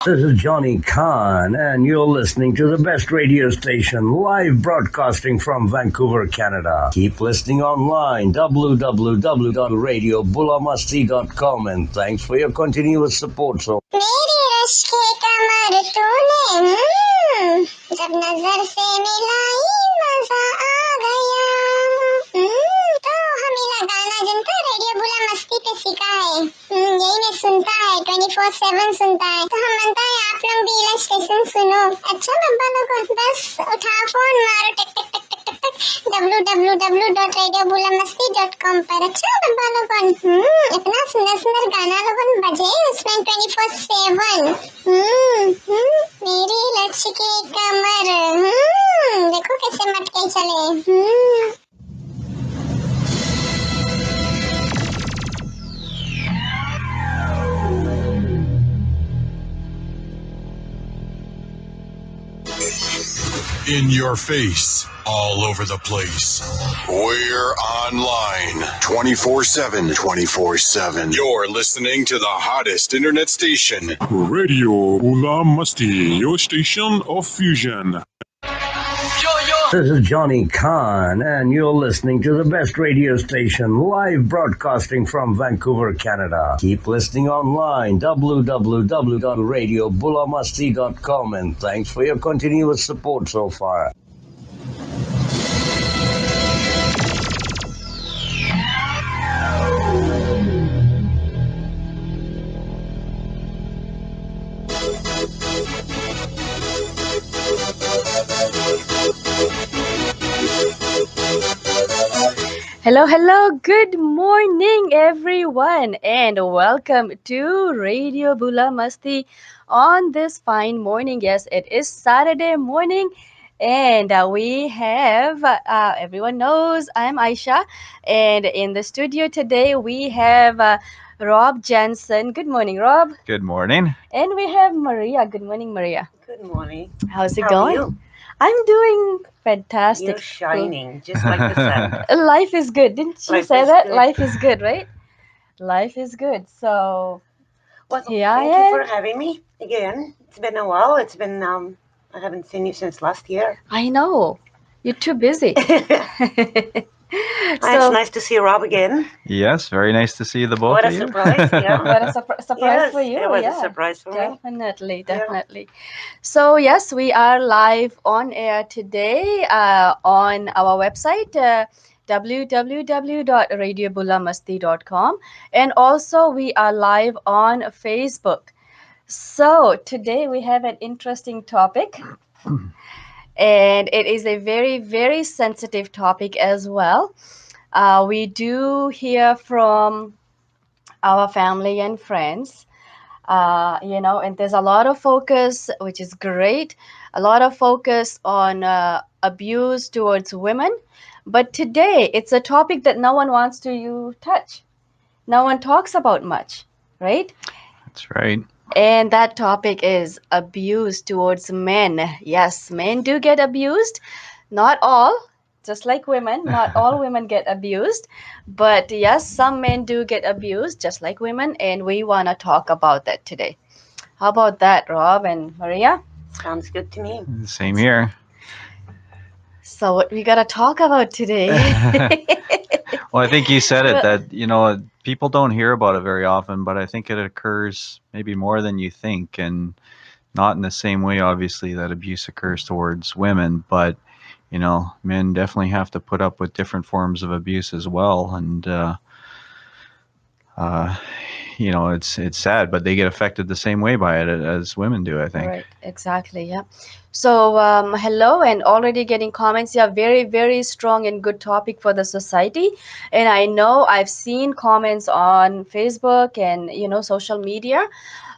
This is Johnny Khan, and you're listening to the best radio station live broadcasting from Vancouver, Canada. Keep listening online, www.radiobulamasti.com, and thanks for your continuous support. So, मेरी rush के कमर तूने जब नजर से मिलाई मजा आ गया तो हमें गाना जिनका रेडियो बुला मस्ती पे सीखा है यही में सुनता है 24/7 सुनता है तो हम मनता है आप लोग भी ये स्टेशन सुनो अच्छा बब्बा लोगों बस उठाओ फोन मारो टक टक टक टक टक टक www.radiobulamasti.com पर अच्छा बब्बा लोगों इतना सुंदर सुंदर गाना लोगों बजे उसमें 24/7 मेरी लक्ष्य के कमर देखो कैसे मटके चले In your face, all over the place. We're online 24/7. 24/7. You're listening to the hottest internet station. Radio Ulam Masti, your station of fusion. this is Johnny Khan, and you're listening to the best radio station live broadcasting from Vancouver, Canada. Keep listening online, www.radiobulamasti.com, and thanks for your continuous support so far. Hello, good morning everyone and welcome to Radio Bula Masti on this fine morning. Yes, it is Saturday morning and we have, everyone knows I'm Aisha, and in the studio today we have Rob Jensen. Good morning, Rob. Good morning. And we have Maria. Good morning, Maria. Good morning. How's it How going? are you? I'm doing fantastic. You're shining, just like the sun. Life is good. Didn't you Life say is that? good. Life is good, right? Life is good. So, Well, here I thank you am. for having me again. It's been a while. It's been, I haven't seen you since last year. I know. You're too busy. It's nice to see Rob again. Yes, very nice to see the both What a of you. surprise, yeah. What a surprise Yes, for you. it was Yeah, a surprise for me. definitely, Yeah. definitely. So, yes, we are live on air today on our website, www.radiobulamasti.com, and also we are live on Facebook. So, today we have an interesting topic. And it is a very, very sensitive topic as well. We do hear from our family and friends, and there's a lot of focus, which is great, a lot of focus on abuse towards women. But today, it's a topic that no one wants to touch. No one talks about much, right? That's right. And that topic is abuse towards men. Yes, men do get abused. Not all, just like women. Not all women get abused. But yes, some men do get abused, just like women. And we want to talk about that today. How about that, Rob and Maria? Sounds good to me. Same here. So what we got to talk about today? Well, I think you said it that, people don't hear about it very often, but I think it occurs maybe more than you think, and not in the same way, obviously, that abuse occurs towards women, but, men definitely have to put up with different forms of abuse as well. And, it's sad, but they get affected the same way by it as women do, I think. Right, exactly, yeah. So, hello, and already getting comments. Yeah, very, very strong and good topic for the society. And I know I've seen comments on Facebook and, social media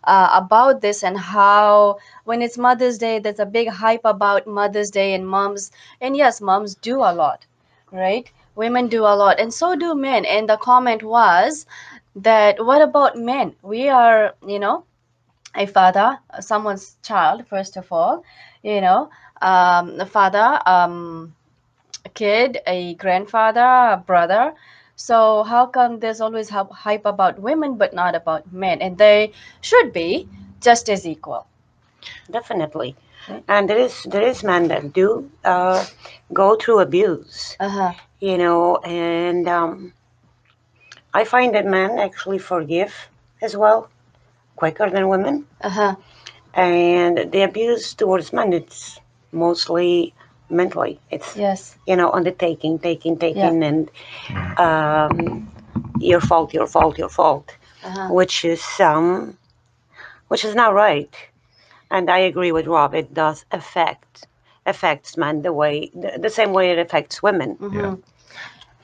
about this, and how when it's Mother's Day, there's a big hype about Mother's Day and moms. And yes, moms do a lot, right? Women do a lot, and so do men. And the comment was that, what about men? We are, a father, someone's child, first of all, a father, a kid, a grandfather, a brother. So how come there's always hype about women but not about men? And they should be just as equal, definitely. And there is men that do go through abuse, Uh-huh. and I find that men actually forgive as well quicker than women. Uh-huh. And the abuse towards men, it's mostly mentally. It's Yes. on the taking, Yeah. and your fault, Uh-huh. which is not right. And I agree with Rob. It does affects men the same way it affects women. Mm-hmm.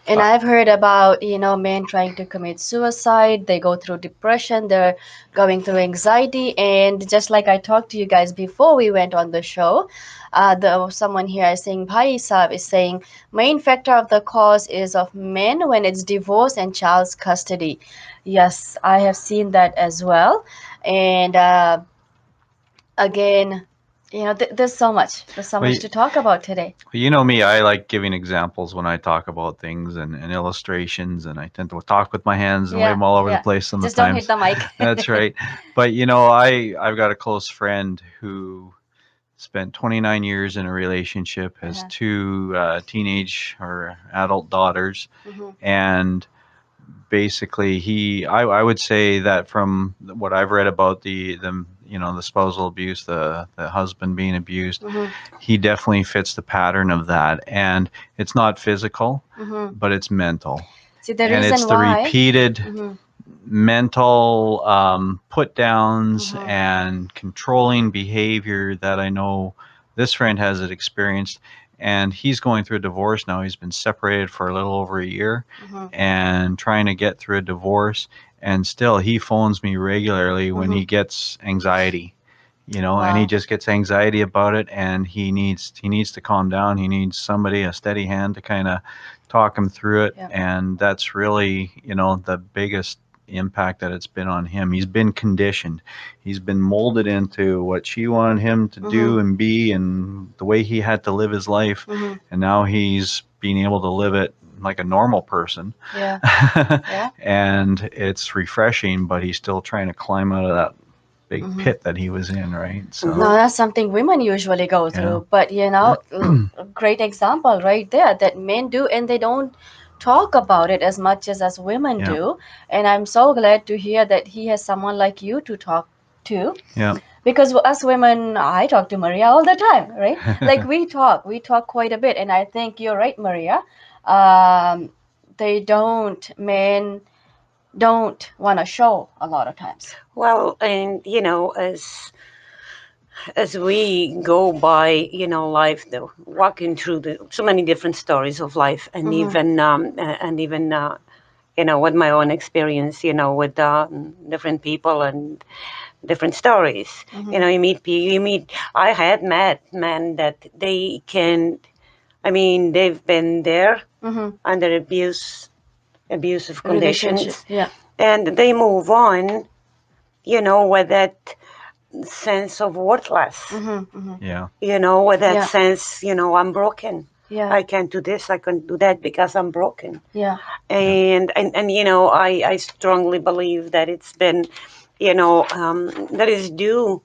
And I've heard about, men trying to commit suicide. They go through depression. They're going through anxiety. And just like I talked to you guys before we went on the show, someone here is saying, Bhai Saab is saying, main factor of the cause is of men when it's divorce and child's custody. Yes, I have seen that as well. And again, there's so much. There's so Well, much to talk about today. You know me, I like giving examples when I talk about things and illustrations, and I tend to talk with my hands and wave them all over the place Just don't hit sometimes. the mic. That's right. But I've got a close friend who spent 29 years in a relationship, has Uh-huh. two teenage or adult daughters, Mm-hmm. and basically I would say that from what I've read about the spousal abuse, the husband being abused, Mm-hmm. he definitely fits the pattern of that. And it's not physical, Mm-hmm. but it's mental. See, the And it's reason the why. repeated Mm-hmm. mental put downs Mm-hmm. and controlling behavior that I know this friend has experienced. And he's going through a divorce now. He's been separated for a little over a year Mm-hmm. and trying to get through a divorce. And still, he phones me regularly when Mm-hmm. he gets anxiety, and Wow. he just gets anxiety about it. And he needs to calm down. He needs somebody, a steady hand, to kind of talk him through it. Yeah. And that's really, the biggest impact that it's been on him. He's been conditioned. He's been molded into what she wanted him to do and be, and the way he had to live his life. Mm-hmm. And now he's being able to live it like a normal person. Yeah. Yeah. And it's refreshing, but he's still trying to climb out of that big Mhm. pit that he was in, right? So No, that's something women usually go through. But a great example right there that men do, and they don't talk about it as much as women Yeah. do. And I'm so glad to hear that he has someone like you to talk to. yeah. Because us women, I talk to Maria all the time, right? Like we talk quite a bit. And I think you're right, Maria. Men don't want to show a lot of times. Well, and as we go by, life, though, walking through so many different stories of life, and Mhm. even with my own experience, with different people and different stories. Mhm. You meet. I had met men that they can. I mean, they've been there Mhm. under abusive conditions, Relationship. Yeah. and they move on, with that sense of worthless. Mhm. Mhm. Yeah. With that Yeah. sense, I'm broken. Yeah. I can't do this, I can't do that because I'm broken. Yeah. And I strongly believe that it's been, that is due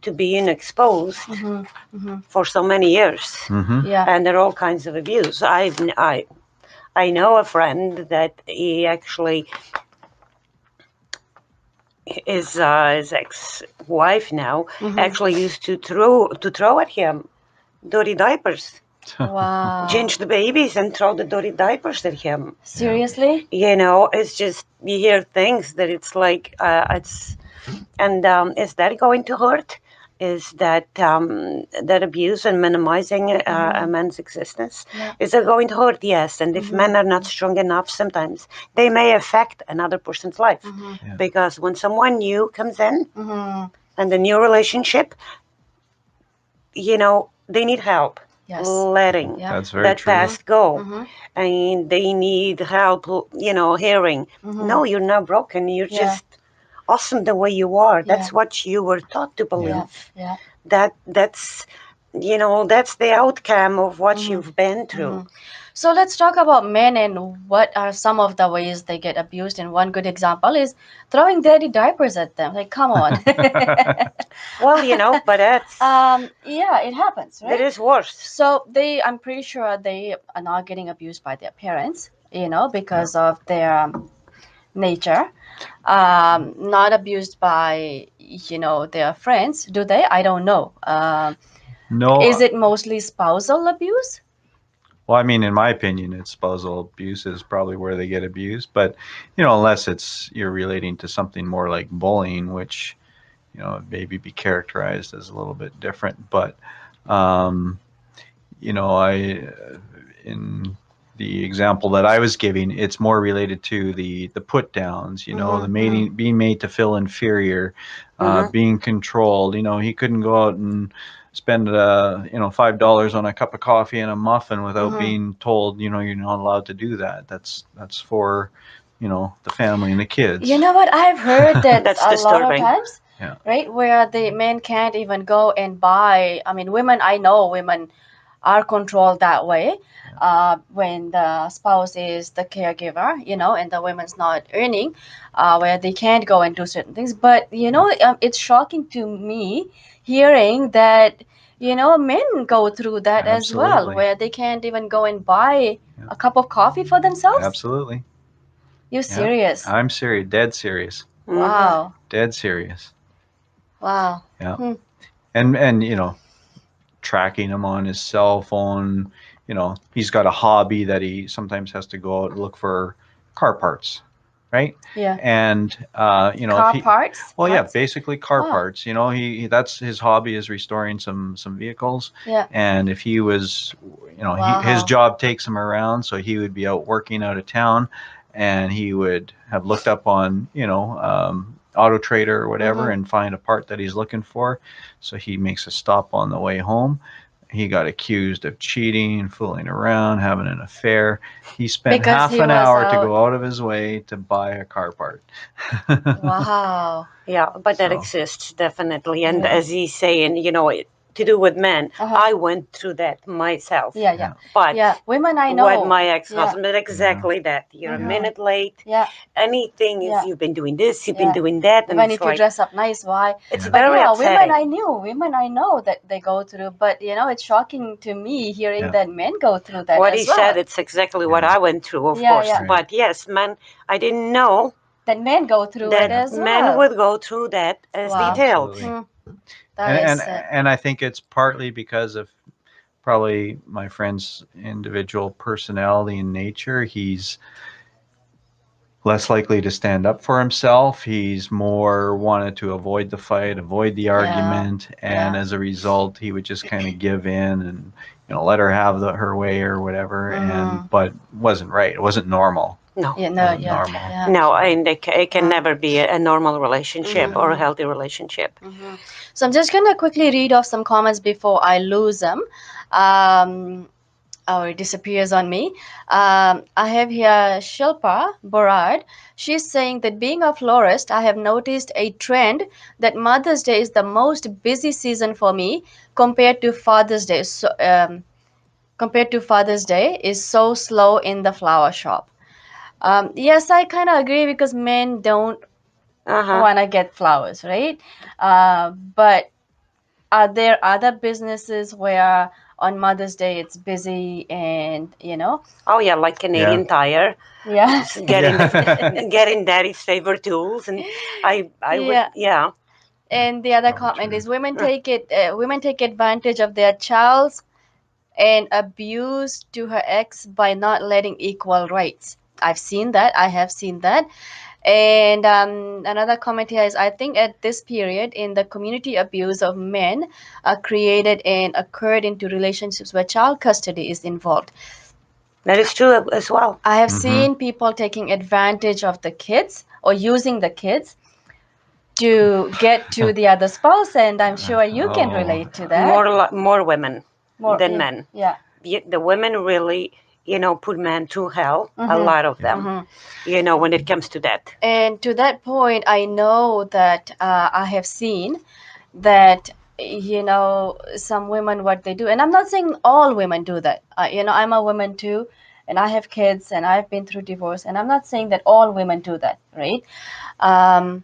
to being exposed Mhm. Mhm. for so many years. Mm-hmm. Yeah. And there are all kinds of abuse. I know a friend that he actually, his ex-wife now Mhm. actually used to throw at him dirty diapers, Wow. change the babies and throw the dirty diapers at him. Seriously? It's just, you hear things that it's like, is that going to hurt? Is that abuse and minimizing a man's existence? Yeah. Is that going to hurt? Yes. And if Mhm. men are not strong enough, sometimes they may affect another person's life. Mhm. Yeah. Because when someone new comes in Mhm. and a new relationship, they need help Yes. letting Yeah. That's very that true. past go. Mhm. And they need help, hearing, Mhm. no, you're not broken. You're Yeah. just awesome the way you are. That's Yeah. what you were taught to believe. Yeah. Yeah. That's you know, that's the outcome of what Mhm. you've been through. Mhm. So let's talk about men and what are some of the ways they get abused. And one good example is throwing dirty diapers at them. Like, come on. Well, you know, but that's Yeah, it happens, that right? is worse. So I'm pretty sure they are not getting abused by their parents, because of their nature. Not abused by, their friends, do they? I don't know. No, Is it mostly spousal abuse? well, I mean, in my opinion, it's spousal abuse is probably where they get abused. But unless you're relating to something more like bullying, which maybe be characterized as a little bit different. But um, I in the example that I was giving, it's more related to the put downs. The Mhm. being made to feel inferior, Mhm. being controlled. He couldn't go out and spend $5 on a cup of coffee and a muffin without Mhm. being told you're not allowed to do that. That's for the family and the kids. You know what? I've heard that That's a lot of disturbing. times, Yeah. right? Where the men can't even go and buy. I mean, I know women are controlled that way. When the spouse is the caregiver, and the woman's not earning, where they can't go and do certain things. But, it's shocking to me hearing that, men go through that as well, Absolutely. where they can't even go and buy Yeah. a cup of coffee for themselves. Absolutely. You Yeah. serious? I'm serious, dead serious, Mhm. Wow. dead serious. Wow. Yeah. Hmm. And tracking him on his cell phone. He's got a hobby that he sometimes has to go out and look for car parts, right? Yeah. And Car parts? well, yeah, Parts? basically car Wow. parts. He that's his hobby, is restoring some vehicles. Yeah. And if he was, his Wow. job takes him around, so he would be out working out of town, and he would have looked up on Auto Trader or whatever, Mhm. and find a part that he's looking for. So he makes a stop on the way home. He got accused of cheating, fooling around, having an affair. He spent Because half he an was hour to out. go out of his way to buy a car part. Wow. Yeah, but that So, exists definitely. And Yeah. as he's saying, to do with men, Uh-huh. I went through that myself. Yeah, yeah. But Yeah, women I with know. my Yeah. ex-husband, exactly that. You're a Mhm. minute late. Yeah. Anything is Yeah. you've been doing this, you've Yeah. been doing that, and Even it's if you like dress up nice, why? it's But very yeah, upsetting. women I know that they go through. But it's shocking to me hearing Yeah. that men go through that What as he well. said, it's exactly what Yeah. I went through, of Yeah, course. yeah. Right. But yes, men, I didn't know That men go through it that as men well. would go through that as Wow. detailed. Absolutely. That And is and sad. and I think it's partly because of probably my friend's individual personality and nature. He's less likely to stand up for himself. He's more wanted to avoid the fight, avoid the argument, and Yeah. as a result, he would just kind of give in and let her have her way or whatever. Mhm. But wasn't right. It wasn't normal. No. Yeah, no, Wasn't yeah. normal. Yeah. No, and it can Wow. never be a normal relationship or a Mhm. healthy relationship. Mhm. So I'm just gonna quickly read off some comments before I lose them. Or it disappears on me. I have here Shilpa Borard. She's saying that being a florist, I have noticed a trend that Mother's Day is the most busy season for me compared to Father's Day. So, compared to Father's Day is so slow in the flower shop. Yes, I kind of agree because men don't Uh-huh. want to get flowers, right? But are there other businesses where on Mother's Day it's busy and Oh yeah, like Canadian Tire, yeah. just getting Yeah. getting daddy's favorite tools, and I would Yeah. And the other Oh, comment true. is women take advantage of their child's and abuse to her ex by not letting equal rights. I've seen that. I have seen that. And another comment here is I think at this period in the community, abuse of men are created and occurred into relationships where child custody is involved. that is true as well. I have Mhm. seen people taking advantage of the kids or using the kids to get to the other spouse, and I'm sure you can Oh. relate to that. More women More, than yeah, men. yeah. The women really, put men through hell. A Mhm. lot of them. Mhm. When it comes to that. And to that point, I know that I have seen that some women, what they do, and I'm not saying all women do that. I'm a woman too, and I have kids, and I've been through divorce, and I'm not saying that all women do that, right? um,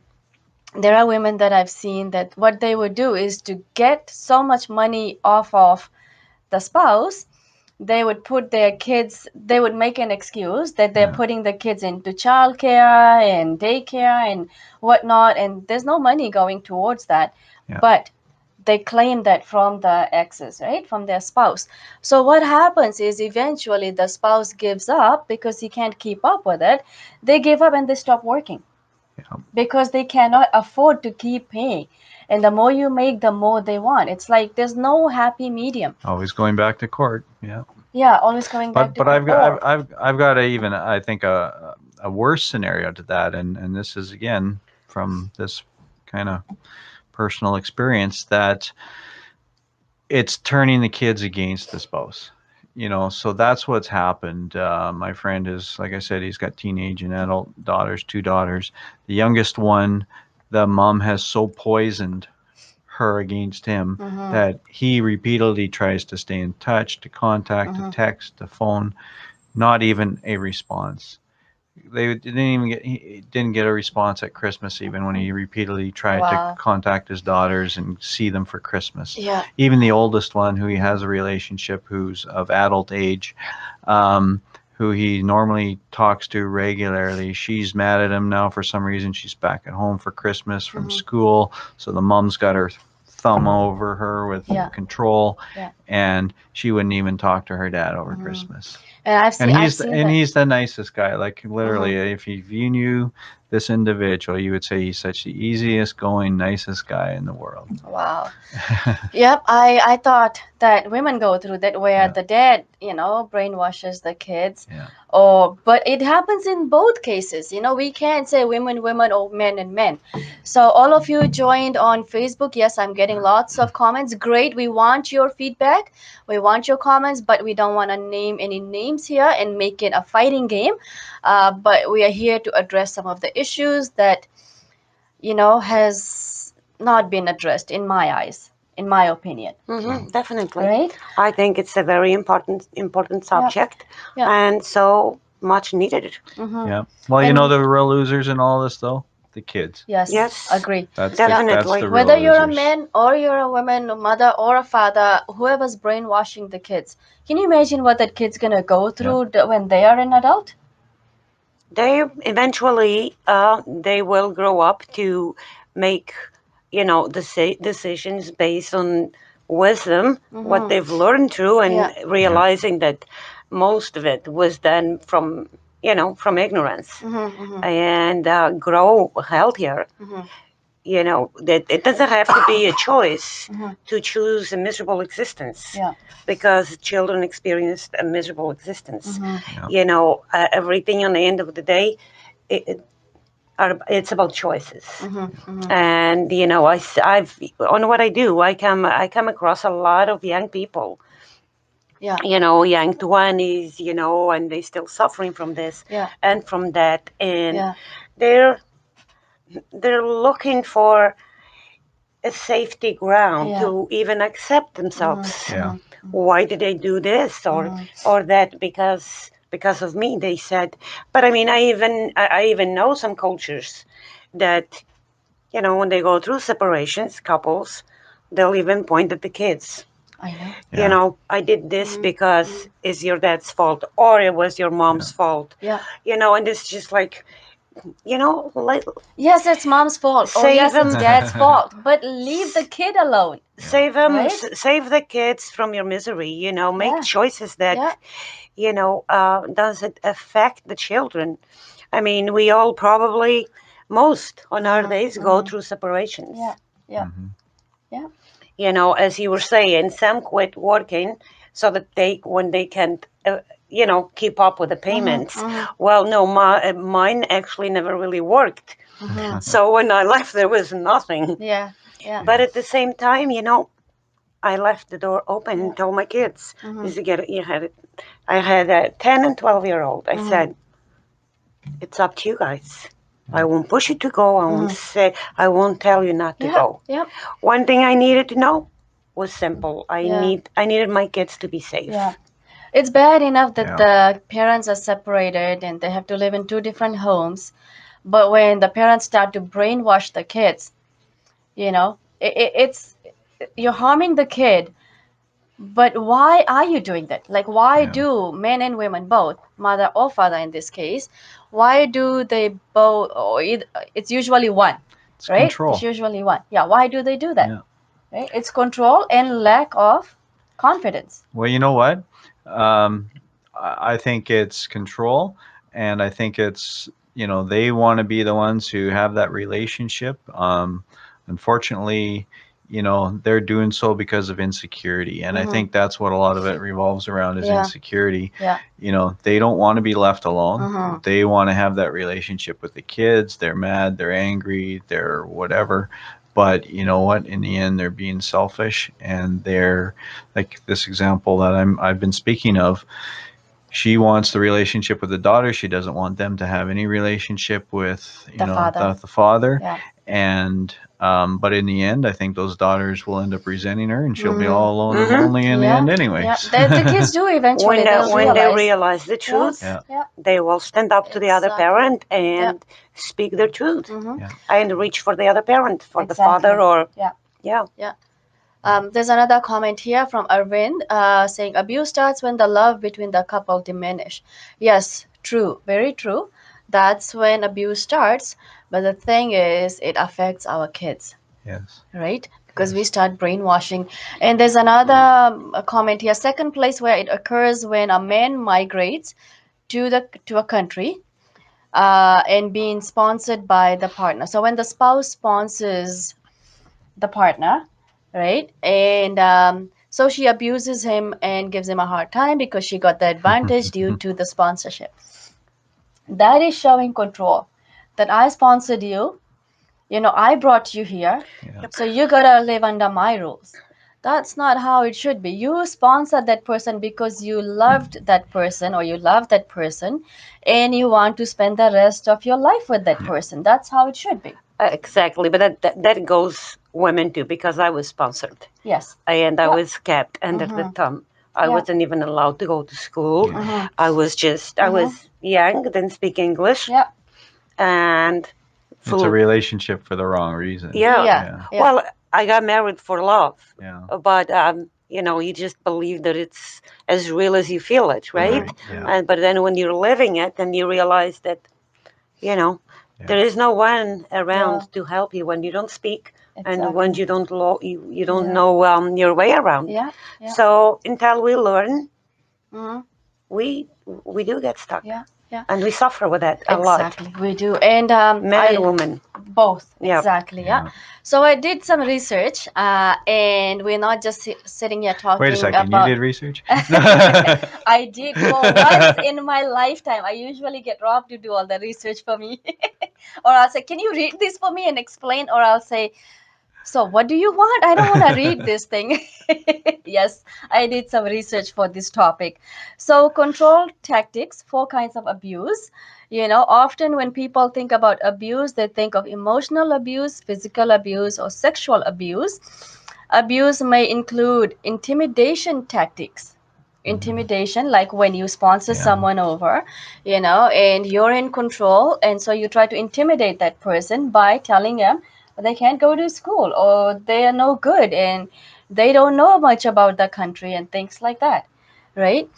there are women that I've seen that what they would do is to get so much money off of the spouse. They would put their kids, they would make an excuse that they're Yeah. putting the kids into childcare and daycare and whatnot, and there's no money going towards that. Yeah. But they claim that from the exes, right? From their spouse. So what happens is eventually the spouse gives up because he can't keep up with it. They give up and they stop working because they cannot afford to keep paying. And the more you make, the more they want. It's like there's no happy medium. Always going back to court. Yeah. Yeah, always coming back to But I've court. got I've got I think a worse scenario to that, and this is again from this kind of personal experience, that it's turning the kids against the spouse. So that's what's happened. My friend is, like I said, he's got teenage and adult daughters, 2 daughters. The youngest one, the mom has so poisoned her against him that he repeatedly tries to stay in touch, to contact, to text, to phone, not even a response. He didn't get a response at Christmas, even when he repeatedly tried to contact his daughters and see them for Christmas. Yeah. Even the oldest one, who he has a relationship, who's of adult age, who he normally talks to regularly, she's mad at him now for some reason. She's back at home for Christmas from school, so the mom's got her thumb over her with control, and she wouldn't even talk to her dad over Christmas. And he's the nicest guy. Like literally, if you knew this individual, you would say he's such the easiest going, nicest guy in the world. Wow. Yep, I thought that women go through that, where the dad, brainwashes the kids. Yeah. But it happens in both cases. We can't say women, or men and men. So all of you joined on Facebook. Yes, I'm getting lots of comments. Great. We want your feedback. We want your comments, but we don't want to name any names here and make it a fighting game. But we are here to address some of the issues that, has not been addressed in my eyes, in my opinion. Definitely. Right? I think it's a very important subject, and so much needed. Yeah. Well, the real losers in all this, though, the kids. Yes. Agree. That's Definitely. the real Whether you're a losers. man or you're a woman, a mother or a father, whoever's brainwashing the kids, can you imagine what that kid's gonna go through when they are an adult? They eventually they will grow up to make decisions based on wisdom, what they've learned through, and realizing that most of it was done from ignorance, and grow healthier. That it doesn't have to be a choice to choose a miserable existence, because children experienced a miserable existence. Everything on the end of the day, it's about choices. And I've on what I do, I come across a lot of young people, young 20s, and they still suffering from this and from that, and they're looking for a safety ground to even accept themselves. Why did they do this or that? Because of me, they said. But I mean, I even know some cultures that, when they go through separations, couples, they'll even point at the kids. I know. I did this because it's your dad's fault, or it was your mom's fault. And it's just like, yes, it's mom's fault. Or yes, it's dad's fault. But leave the kid alone. Save them. Right? Save the kids from your misery. Make choices that, doesn't affect the children. I mean, we all probably, most on our days, go through separations. As you were saying, some quit working so that when they can't, keep up with the payments. Well, no, mine actually never really worked. So when I left, there was nothing. But at the same time, I left the door open and told my kids, I had a 10 and 12-year-old. I said, it's up to you guys. I won't push you to go. I won't tell you not to go. Yeah. One thing I needed to know was simple. I needed my kids to be safe. Yeah. It's bad enough that the parents are separated and they have to live in two different homes. But when the parents start to brainwash the kids, it's you're harming the kid. But why are you doing that? Like, why do men and women both, mother or father in this case, why do they both, or it's usually one, right? Control. It's usually one. Yeah, why do they do that? Yeah. Right? It's control and lack of confidence. Well, you know what? I think it's control, and I think it's, they want to be the ones who have that relationship. Unfortunately, they're doing so because of insecurity. And I think that's what a lot of it revolves around is insecurity. Yeah. They don't want to be left alone. They want to have that relationship with the kids. They're mad, they're angry, they're whatever. But you know what? In the end, they're being selfish, and they're like this example that I've been speaking of. She wants the relationship with the daughter. She doesn't want them to have any relationship with the father. Yeah. And but in the end, I think those daughters will end up resenting her, and she'll be all alone and lonely in the end, anyways. Yeah. The kids do eventually. When they realize the truth, they will stand up to the other parent and speak their truth, and reach for the other parent, for the father, or There's another comment here from Arvind saying abuse starts when the love between the couple diminish. Yes, true, very true. That's when abuse starts. But the thing is, it affects our kids. Yes. Right? Because we start brainwashing. And there's another comment here. Second place where it occurs when a man migrates to a country and being sponsored by the partner. So when the spouse sponsors the partner, right? And so she abuses him and gives him a hard time because she got the advantage due to the sponsorship. That is showing control. That I sponsored you, I brought you here, so you gotta live under my rules. That's not how it should be. You sponsored that person because you loved that person or you love that person, and you want to spend the rest of your life with that person. That's how it should be. Exactly, but that goes women too, because I was sponsored. Yes. And I was kept under the thumb. I wasn't even allowed to go to school. I was young, didn't speak English. Yeah. And it's a relationship for the wrong reason. Yeah. Well, I got married for love. Yeah. But you just believe that it's as real as you feel it, right? Yeah. But then when you're living it, then you realize that, there is no one around to help you when you don't speak. Exactly. And when you don't you don't know your way around. Yeah. So until we learn, we do get stuck. Yeah. And we suffer with that a lot. Exactly, we do. And men and women. Both. Exactly. Yeah. So I did some research, and we're not just sitting here talking. Wait a second. You did research? I did. For once in my lifetime, I usually get Rob to do all the research for me, or I'll say, "Can you read this for me and explain?" Or I'll say, "So what do you want? I don't want to read this thing." Yes, I did some research for this topic. So control tactics, 4 kinds of abuse. Often when people think about abuse, they think of emotional abuse, physical abuse, or sexual abuse. Abuse may include intimidation tactics. Intimidation, like when you sponsor someone over, and you're in control, and so you try to intimidate that person by telling them they can't go to school, or they are no good, and they don't know much about the country, and things like that, right?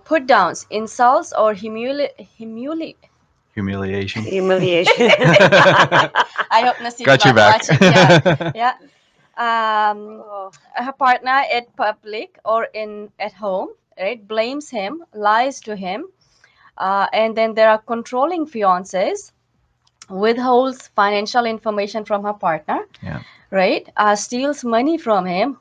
Put downs, insults, or humiliation. I hope Nasib got you back. Yeah. Her partner at public or at home, right, blames him, lies to him, and then there are controlling fiancés, withholds financial information from her partner, right? Steals money from him,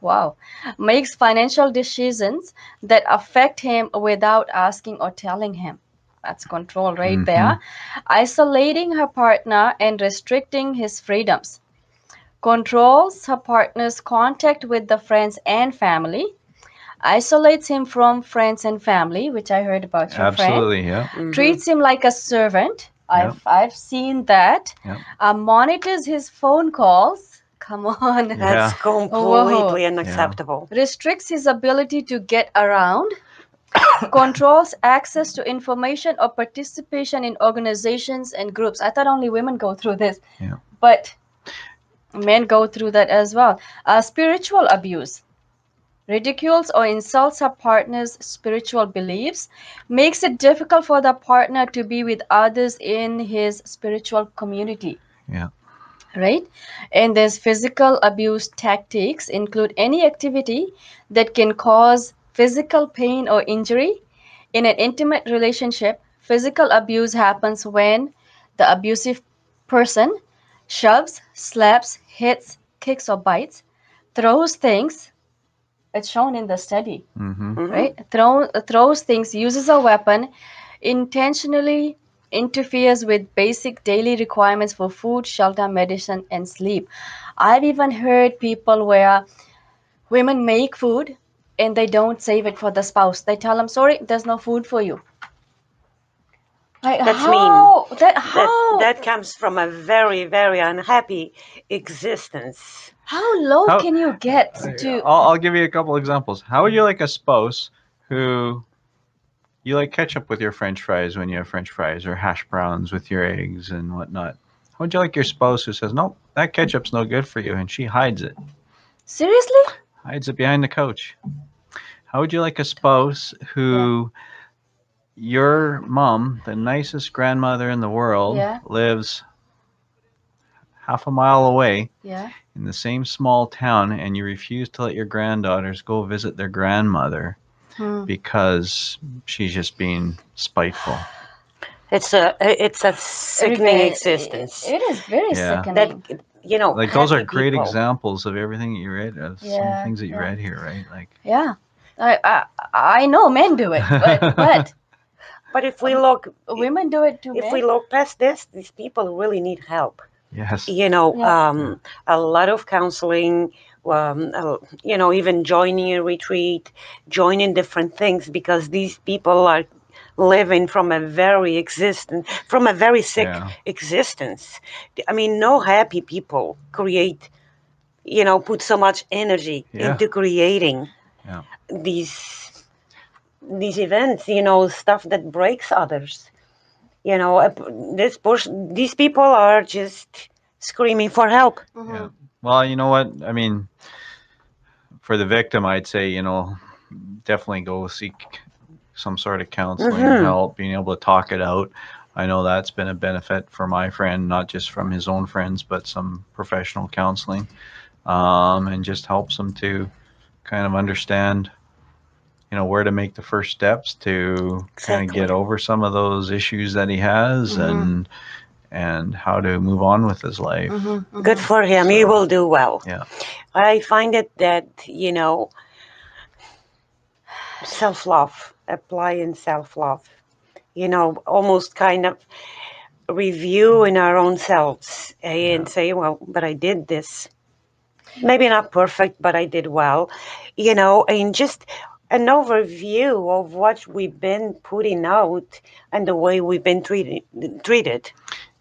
makes financial decisions that affect him without asking or telling him. That's control right there. Isolating her partner and restricting his freedoms. Controls her partner's contact with the friends and family. Isolates him from friends and family, which I heard about your friend. Absolutely, yeah. Treats him like a servant. I've seen that. Monitors his phone calls. Come on. That's completely unacceptable. Restricts his ability to get around. Controls access to information or participation in organizations and groups. I thought only women go through this. But men go through that as well. Spiritual abuse. Ridicules or insults a partner's spiritual beliefs, makes it difficult for the partner to be with others in his spiritual community. Right? And there's physical abuse tactics include any activity that can cause physical pain or injury. In an intimate relationship, physical abuse happens when the abusive person shoves, slaps, hits, kicks, or bites, throws things. It's shown in the study, right? Throws things, uses a weapon, intentionally interferes with basic daily requirements for food, shelter, medicine, and sleep. I've even heard people where women make food and they don't save it for the spouse. They tell them, sorry, there's no food for you. Like, That's how? mean. How? That comes from a very, very unhappy existence. How low can you get to? I'll give you a couple examples. How would you like a spouse who you like ketchup with your French fries when you have French fries, or hash browns with your eggs and whatnot? How would you like your spouse who says, nope, that ketchup's no good for you, and she hides it? Seriously? Hides it behind the couch. How would you like a spouse who your mom, the nicest grandmother in the world, lives half a mile away in the same small town, and you refuse to let your granddaughters go visit their grandmother because she's just being spiteful? It's a sickening existence. It is very sickening. That, like those are great examples of everything that you read, some things that you read here, right? Like I know men do it, but if we look, women do it too. If we look past this, these people really need help. Yes. A lot of counseling, even joining a retreat, joining different things, because these people are living from a very sick existence. I mean, no happy people put so much energy into creating these events, stuff that breaks others. These people are just screaming for help. Well, you know what? I mean, for the victim, I'd say, definitely go seek some sort of counseling help, being able to talk it out. I know that's been a benefit for my friend, not just from his own friends, but some professional counseling, and just helps him to kind of understand where to make the first steps to kind of get over some of those issues that he has, and how to move on with his life. Good for him. So, he will do well. Yeah. I find it that, self-love, applying self-love, almost kind of reviewing our own selves and say, well, but I did this. Maybe not perfect, but I did well, and just an overview of what we've been putting out and the way we've been treated.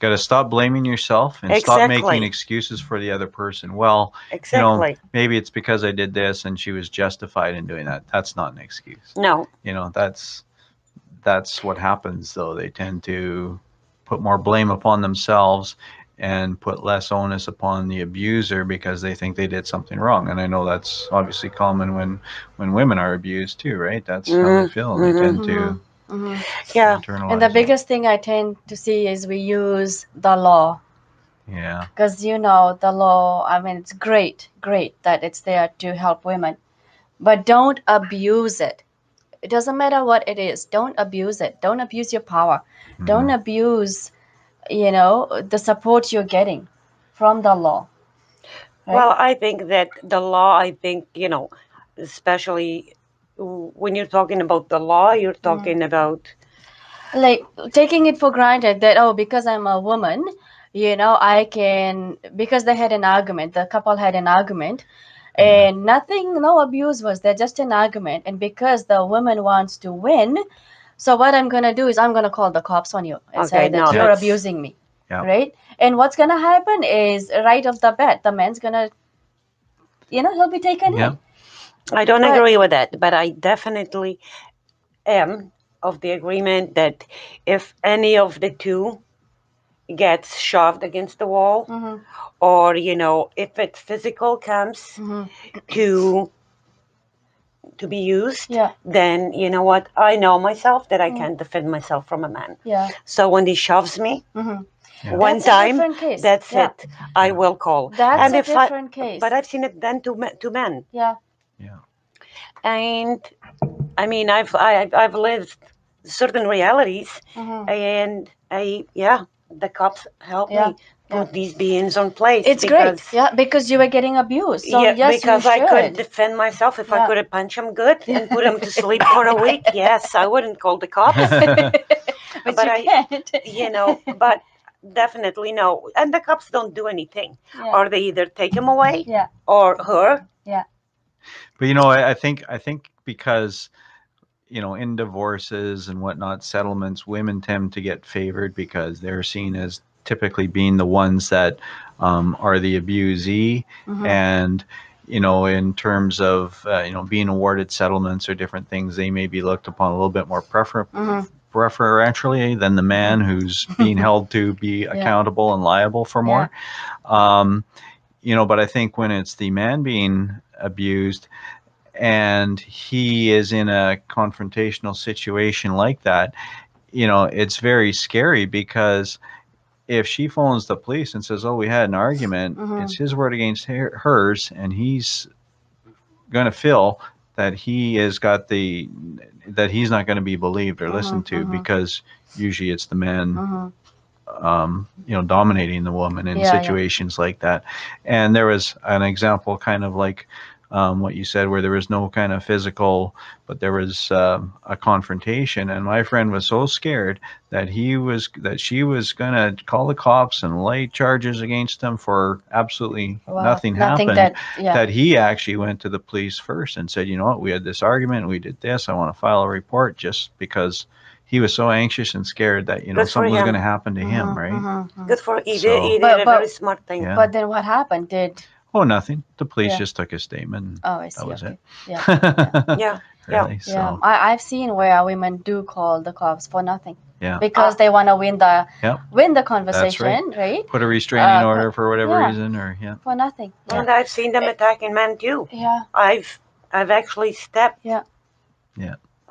Got to stop blaming yourself and stop making excuses for the other person. Well, maybe it's because I did this and she was justified in doing that. That's not an excuse. No. That's what happens, though. They tend to put more blame upon themselves and put less onus upon the abuser because they think they did something wrong. And I know that's obviously common when women are abused too, right? That's how they feel. They tend to internalize. And the biggest thing I tend to see is we use the law. Yeah. Because the law, I mean, it's great that it's there to help women. But don't abuse it. It doesn't matter what it is. Don't abuse it. Don't abuse your power. Don't abuse the support you're getting from the law. Right? Well, I think that the law, especially when you're talking about the law, you're talking about like taking it for granted that, because I'm a woman, I can, because they had an argument, the couple had an argument, and no abuse was there, just an argument. And because the woman wants to win, So what I'm gonna do is I'm gonna call the cops on you and say that you're abusing me, right? And what's gonna happen is right off the bat, the man's gonna, he'll be taken in. I don't agree with that, but I definitely am of the agreement that if any of the two gets shoved against the wall, or if it physical comes to be used, then you know what? I know myself that I can't defend myself from a man. So when he shoves me, one time, that's it. I will call. That's a different case. But I've seen it done to men. Yeah. And I mean, I've lived certain realities, and the cops help me put these beings on place. It's great, because you were getting abused. So yes, because I could defend myself. If I could punch him good and put him to sleep for a week, yes, I wouldn't call the cops. but you can't. But definitely no. And the cops don't do anything, or they either take him away, or her. Yeah. But I think because in divorces and whatnot, settlements, women tend to get favored because they're seen as typically being the ones that are the abusee, and in terms of being awarded settlements or different things, they may be looked upon a little bit more preferentially than the man who's being held to be accountable and liable for more. But I think when it's the man being abused and he is in a confrontational situation like that, it's very scary, because if she phones the police and says, oh, we had an argument, it's his word against hers, and he's going to feel that he's not going to be believed or listened to, because usually it's the man dominating the woman in situations like that. And there was an example kind of like what you said, where there was no kind of physical, but there was a confrontation, and my friend was so scared that she was going to call the cops and lay charges against him for absolutely nothing happened, that he actually went to the police first and said, you know what, we had this argument, we did this, I want to file a report, just because he was so anxious and scared that something was going to happen to him, right? Good for he did a very smart thing. But then what happened? Oh, nothing. The police just took a statement. Oh, I see. That was it. Yeah. Really, so. I've seen where women do call the cops for nothing. Yeah. Because they want to win the conversation, right? Put a restraining order for whatever reason, or for nothing. And I've seen them attacking men too. Yeah. I've actually stepped. Yeah.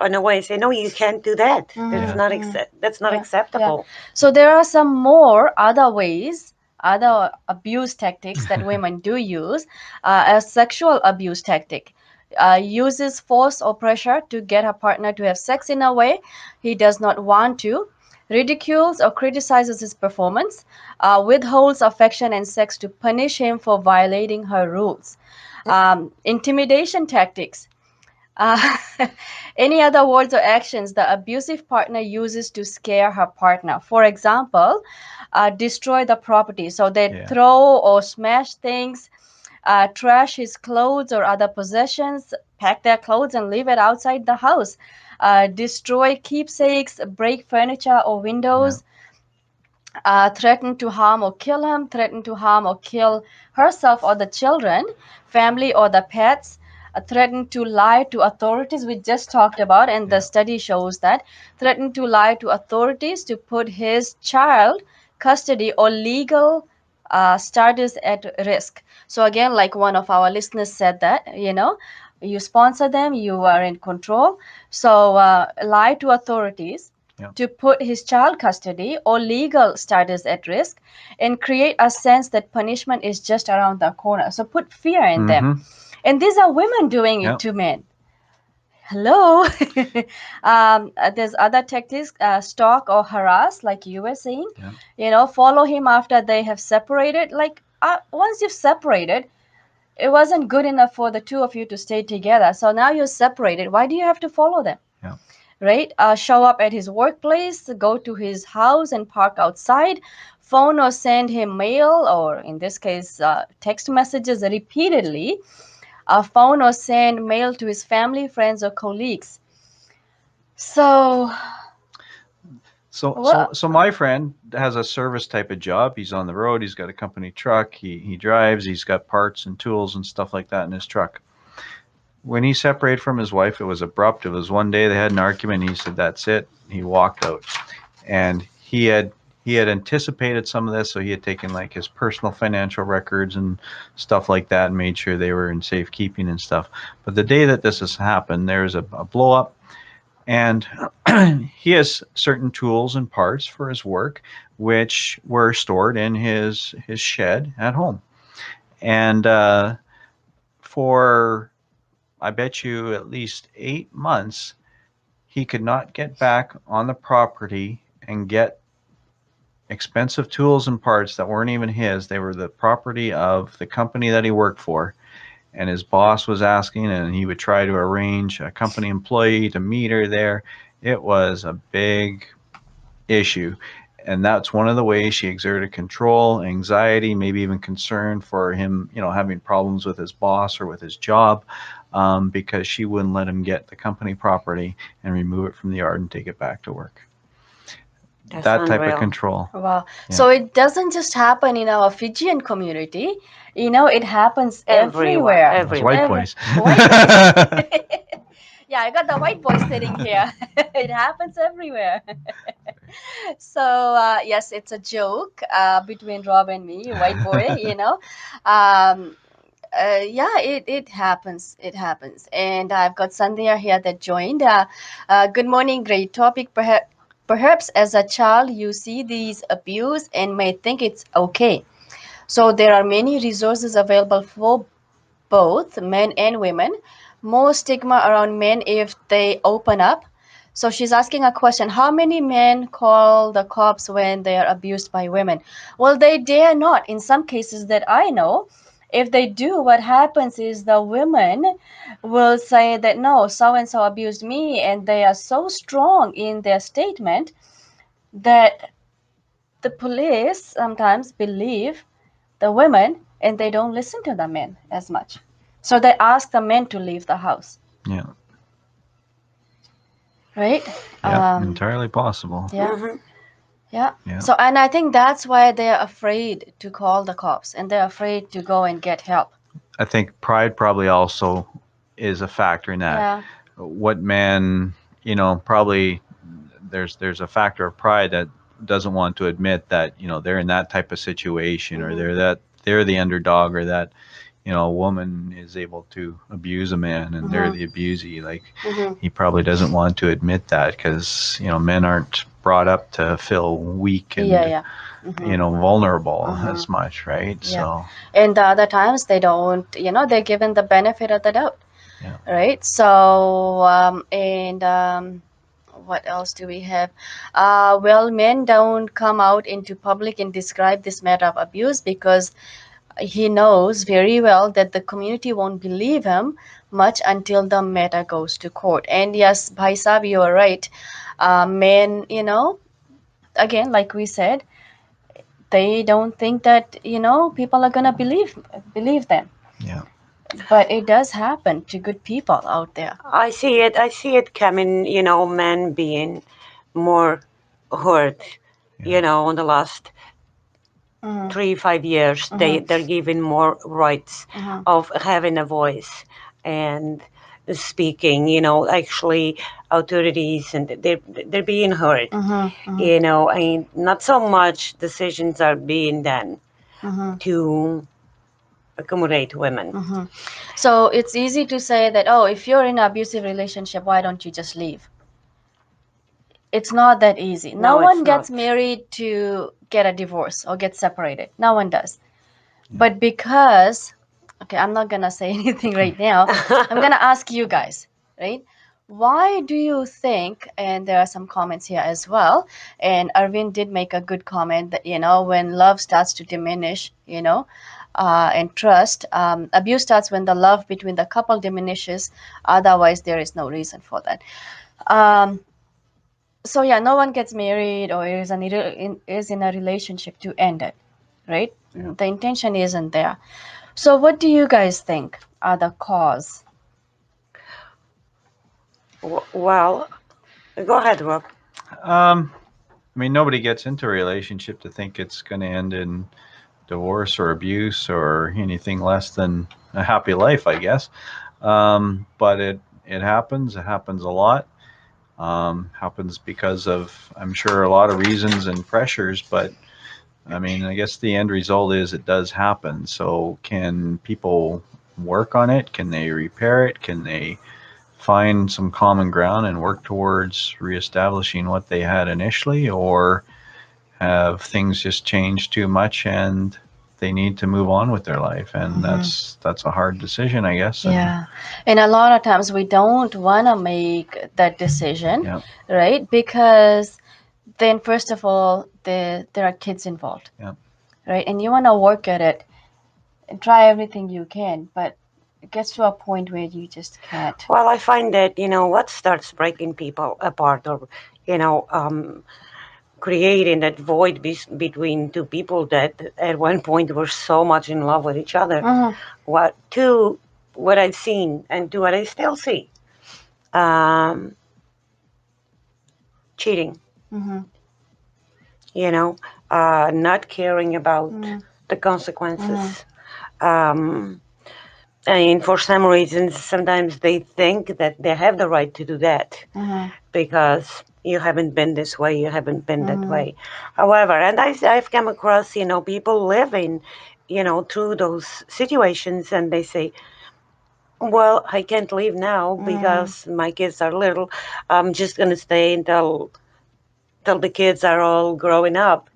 In a way, say no, you can't do that. That's not acceptable. So there are some more other ways, other abuse tactics that women do use. A sexual abuse tactic uses force or pressure to get her partner to have sex in a way he does not want to, ridicules or criticizes his performance, withholds affection and sex to punish him for violating her rules. Intimidation tactics. Any other words or actions the abusive partner uses to scare her partner. For example, destroy the property. So they throw or smash things, trash his clothes or other possessions, pack their clothes and leave it outside the house, destroy keepsakes, break furniture or windows, threaten to harm or kill him, threaten to harm or kill herself or the children, family or the pets, threaten to lie to authorities, we just talked about, and the study shows that, threaten to lie to authorities to put his child custody or legal status at risk. So again, like one of our listeners said that, you sponsor them, you are in control. So lie to authorities to put his child custody or legal status at risk, and create a sense that punishment is just around the corner. So put fear in them. And these are women doing it to men. Hello. There's other tactics, stalk or harass, like you were saying. Follow him after they have separated. Like once you've separated, it wasn't good enough for the two of you to stay together. So now you're separated. Why do you have to follow them? Right? Show up at his workplace, go to his house and park outside, phone or send him mail, or in this case, text messages repeatedly. Phone or send mail to his family, friends, or colleagues. So So my friend has a service type of job. He's on the road. He's got a company truck. He drives. He's got parts and tools and stuff like that in his truck. When he separated from his wife, it was abrupt. It was one day they had an argument. He said, "That's it." He walked out, and he had anticipated some of this, so he had taken like his personal financial records and stuff like that and made sure they were in safekeeping and stuff. But the day that this has happened, there's a blow up, and he has certain tools and parts for his work, which were stored in his shed at home. And for, I bet you, at least 8 months, he could not get back on the property and get expensive tools and parts that weren't even his. They were the property of the company that he worked for. And his boss was asking, and he would try to arrange a company employee to meet her there. It was a big issue. And that's one of the ways she exerted control, anxiety, maybe even concern for him, having problems with his boss or with his job, because she wouldn't let him get the company property and remove it from the yard and take it back to work. That type of control. Wow. Yeah. So it doesn't just happen in our Fijian community. It happens everywhere. White boys. Yeah, I got the white boy sitting here. It happens everywhere. So yes, it's a joke between Rob and me, white boy. Yeah, it happens. It happens. And I've got Sandhya here that joined. Good morning. Great topic. Perhaps as a child, you see these abuse and may think it's okay. So there are many resources available for both men and women. More stigma around men if they open up. So she's asking a question: how many men call the cops when they are abused by women? Well, they dare not. In some cases that I know, if they do, what happens is the women will say that no, so-and-so abused me, and they are so strong in their statement that the police sometimes believe the women and they don't listen to the men as much. So they ask the men to leave the house. Yeah. Right? Yeah, entirely possible. Yeah. Mm-hmm. Yeah. So, and I think that's why they're afraid to call the cops and they're afraid to go and get help. I think pride probably also is a factor in that. Yeah. What man, probably there's a factor of pride that doesn't want to admit that, they're in that type of situation, mm-hmm. or they're the underdog, or that, a woman is able to abuse a man and mm-hmm. they're the abusee. Like, mm-hmm. he probably doesn't want to admit that because, men aren't brought up to feel weak and, mm-hmm. Vulnerable mm-hmm. as much, right? Yeah. So, and the other times they don't, they're given the benefit of the doubt, right? So, what else do we have? Well, men don't come out into public and describe this matter of abuse because he knows very well that the community won't believe him much until the matter goes to court. And yes, Bhai Sahib, you are right. Men, again, like we said, they don't think that, people are going to believe them. Yeah. But it does happen to good people out there. I see it coming, men being more hurt, in the last 3-5 years. Mm-hmm. They're given more rights mm-hmm. of having a voice and speaking, actually authorities, and they're being heard, mm-hmm. Mm-hmm. And not so much decisions are being done mm-hmm. to accommodate women. Mm-hmm. So it's easy to say that, if you're in an abusive relationship, why don't you just leave? It's not that easy. No one gets married to get a divorce or get separated. No one does. But because, I'm not going to say anything right now. I'm going to ask you guys, right? Why do you think, and there are some comments here as well, and Arvind did make a good comment that, when love starts to diminish, and trust, abuse starts when the love between the couple diminishes. Otherwise, there is no reason for that. So no one gets married or is in a relationship to end it, right? Yeah. The intention isn't there. So what do you guys think are the cause? Well, go ahead, Rob. I mean, nobody gets into a relationship to think it's going to end in divorce or abuse or anything less than a happy life, I guess. But it happens. It happens a lot. Happens because of, I'm sure, a lot of reasons and pressures. But I mean, I guess the end result is it does happen. So can people work on it? Can they repair it? Can they find some common ground and work towards reestablishing what they had initially, or have things just changed too much and they need to move on with their life? And that's a hard decision, I guess. Yeah. And a lot of times we don't want to make that decision, right? Because then, first of all, there are kids involved, right? And you want to work at it and try everything you can, but it gets to a point where you just can't. Well, I find that, what starts breaking people apart, or, creating that void between two people that at one point were so much in love with each other. What I've seen and to what I still see, cheating. Not caring about the consequences. And for some reasons, sometimes they think that they have the right to do that because you haven't been this way, you haven't been that way. However, and I've come across, people living, through those situations, and they say, well, I can't leave now because my kids are little. I'm just going to stay until the kids are all growing up.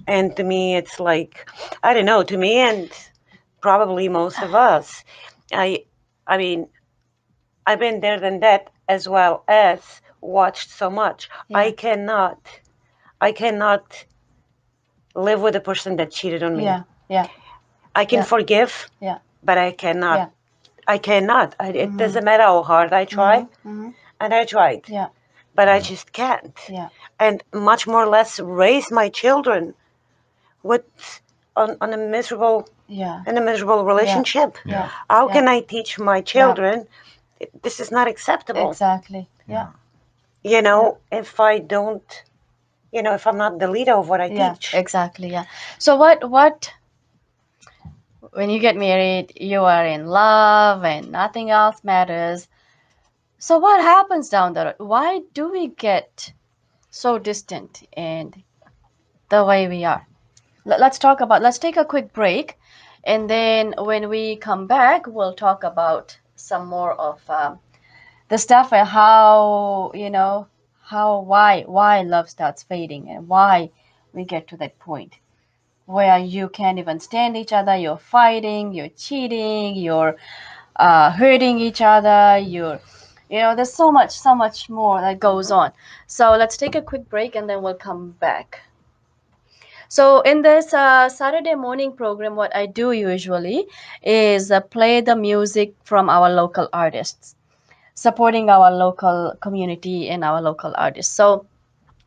And to me, it's like, I don't know, to me and probably most of us, I mean, I've been there than that, as well as watched so much. I cannot live with a person that cheated on me. I can forgive, but I cannot. I cannot. It doesn't matter how hard I try, and I tried, but I just can't. And much more less raise my children with on a miserable in a miserable relationship. How can I teach my children this is not acceptable? Exactly. If I don't, if I'm not the leader of what I teach. Exactly. So what when you get married, you are in love and nothing else matters. So what happens down the road? Why do we get so distant and the way we are? Let's take a quick break, and then when we come back, we'll talk about some more of the stuff and how, why love starts fading and why we get to that point where you can't even stand each other, you're fighting, you're cheating, you're hurting each other, there's so much more that goes on. So let's take a quick break and then we'll come back. So in this Saturday morning program, what I do usually is play the music from our local artists, supporting our local community and our local artists. So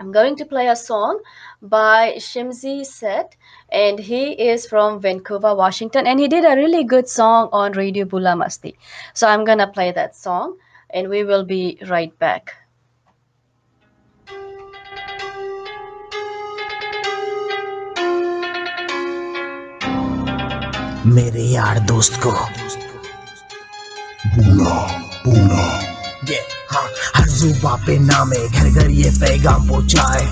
I'm going to play a song by Shimzi Set, and he is from Vancouver, Washington, and he did a really good song on Radio Bula Masti. So I'm going to play that song, and we will be right back. मेरे यार दोस्त को हाँ हर जुबा पे नामे घर घर ये पैगाम पहुंचाए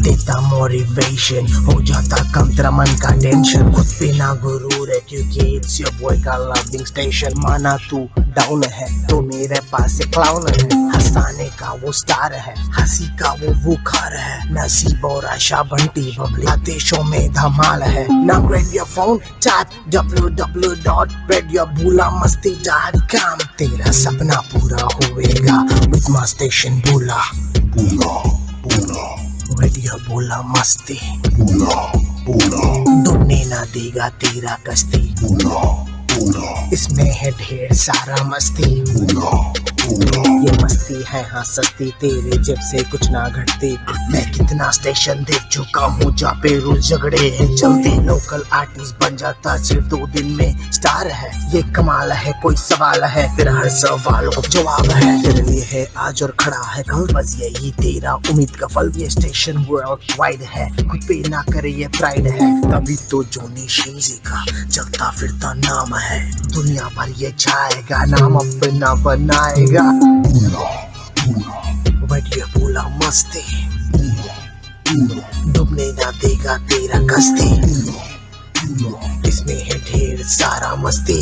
देता मोटिवेशन हो जाता कम तेरा मन का टेंशन खुद पे ना गुरूर है क्योंकि इट्स योर बॉय का लविंग स्टेशन माना तू डाउन है तो मेरे पास एक क्लाउन है हंसाने का वो स्टार है हंसी का वो बुखार है नसीब और आशा बंटी बबली देशों में धमाल है ना grade your phone tap www.radiobulaMasti.com तेरा सपना पूरा होएगा with my station Bula Radio Bula Masti दुनिया ना देगा तेरा कश्ती इसमें है ढेर सारा मस्ती ये मस्ती है हाँ सस्ती, तेरे जेब से कुछ ना घटती। मैं कितना स्टेशन देख चुका हूँ जहाँ पे रोज झगड़े हैं चलते। लोकल आर्टिस्ट बन जाता सिर्फ 2 दिन में स्टार है, ये कमाल है कोई सवाल है फिर हर सवाल को जवाब है। तेरे लिए है आज और खड़ा है कल, बस यही तेरा उम्मीद का फल। ये स्टेशन वर्ल्ड वाइड है, खुद पे ना करे ये प्राइड है, तभी तो जोनी शिंजी का चलता फिरता नाम है। दुनिया भर ये छाएगा, नाम अपना बनाएगा। बढ़िया बोला मस्ती, डूबने ना देगा तेरा कश्ती, इसमें है ढेर सारा मस्ती।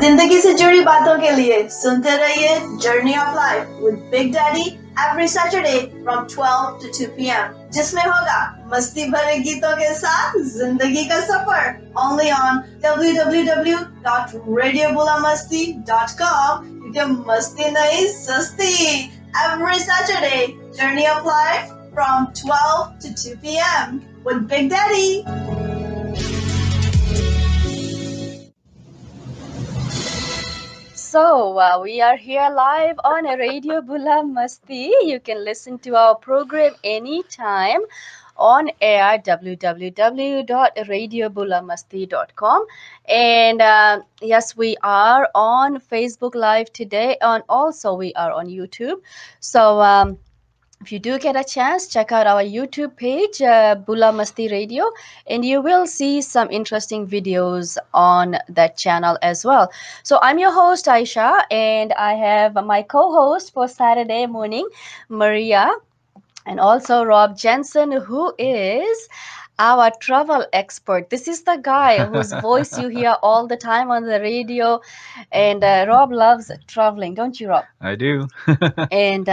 जिंदगी से जुड़ी बातों के लिए सुनते रहिए journey of life with big daddy every Saturday from 12 to 2 p.m. जिसमें होगा मस्ती भरे गीतों के साथ जिंदगी का सफर, only on www.radiobulamasti.com, क्योंकि मस्ती नहीं सस्ती। Every Saturday, Journey of Life from 12 to 2 p.m. with Big Daddy. So we are here live on Radio Bula Masti. You can listen to our program anytime on air, www.radiobulamasti.com. And yes, we are on Facebook Live today, and also we are on YouTube. So if you do get a chance, check out our YouTube page, Bula Masti Radio, and you will see some interesting videos on that channel as well. So I'm your host, Aisha, and I have my co-host for Saturday morning, Maria, and also Rob Jensen, who is our travel expert. This is the guy whose voice you hear all the time on the radio, and Rob loves traveling, don't you, Rob? I do. And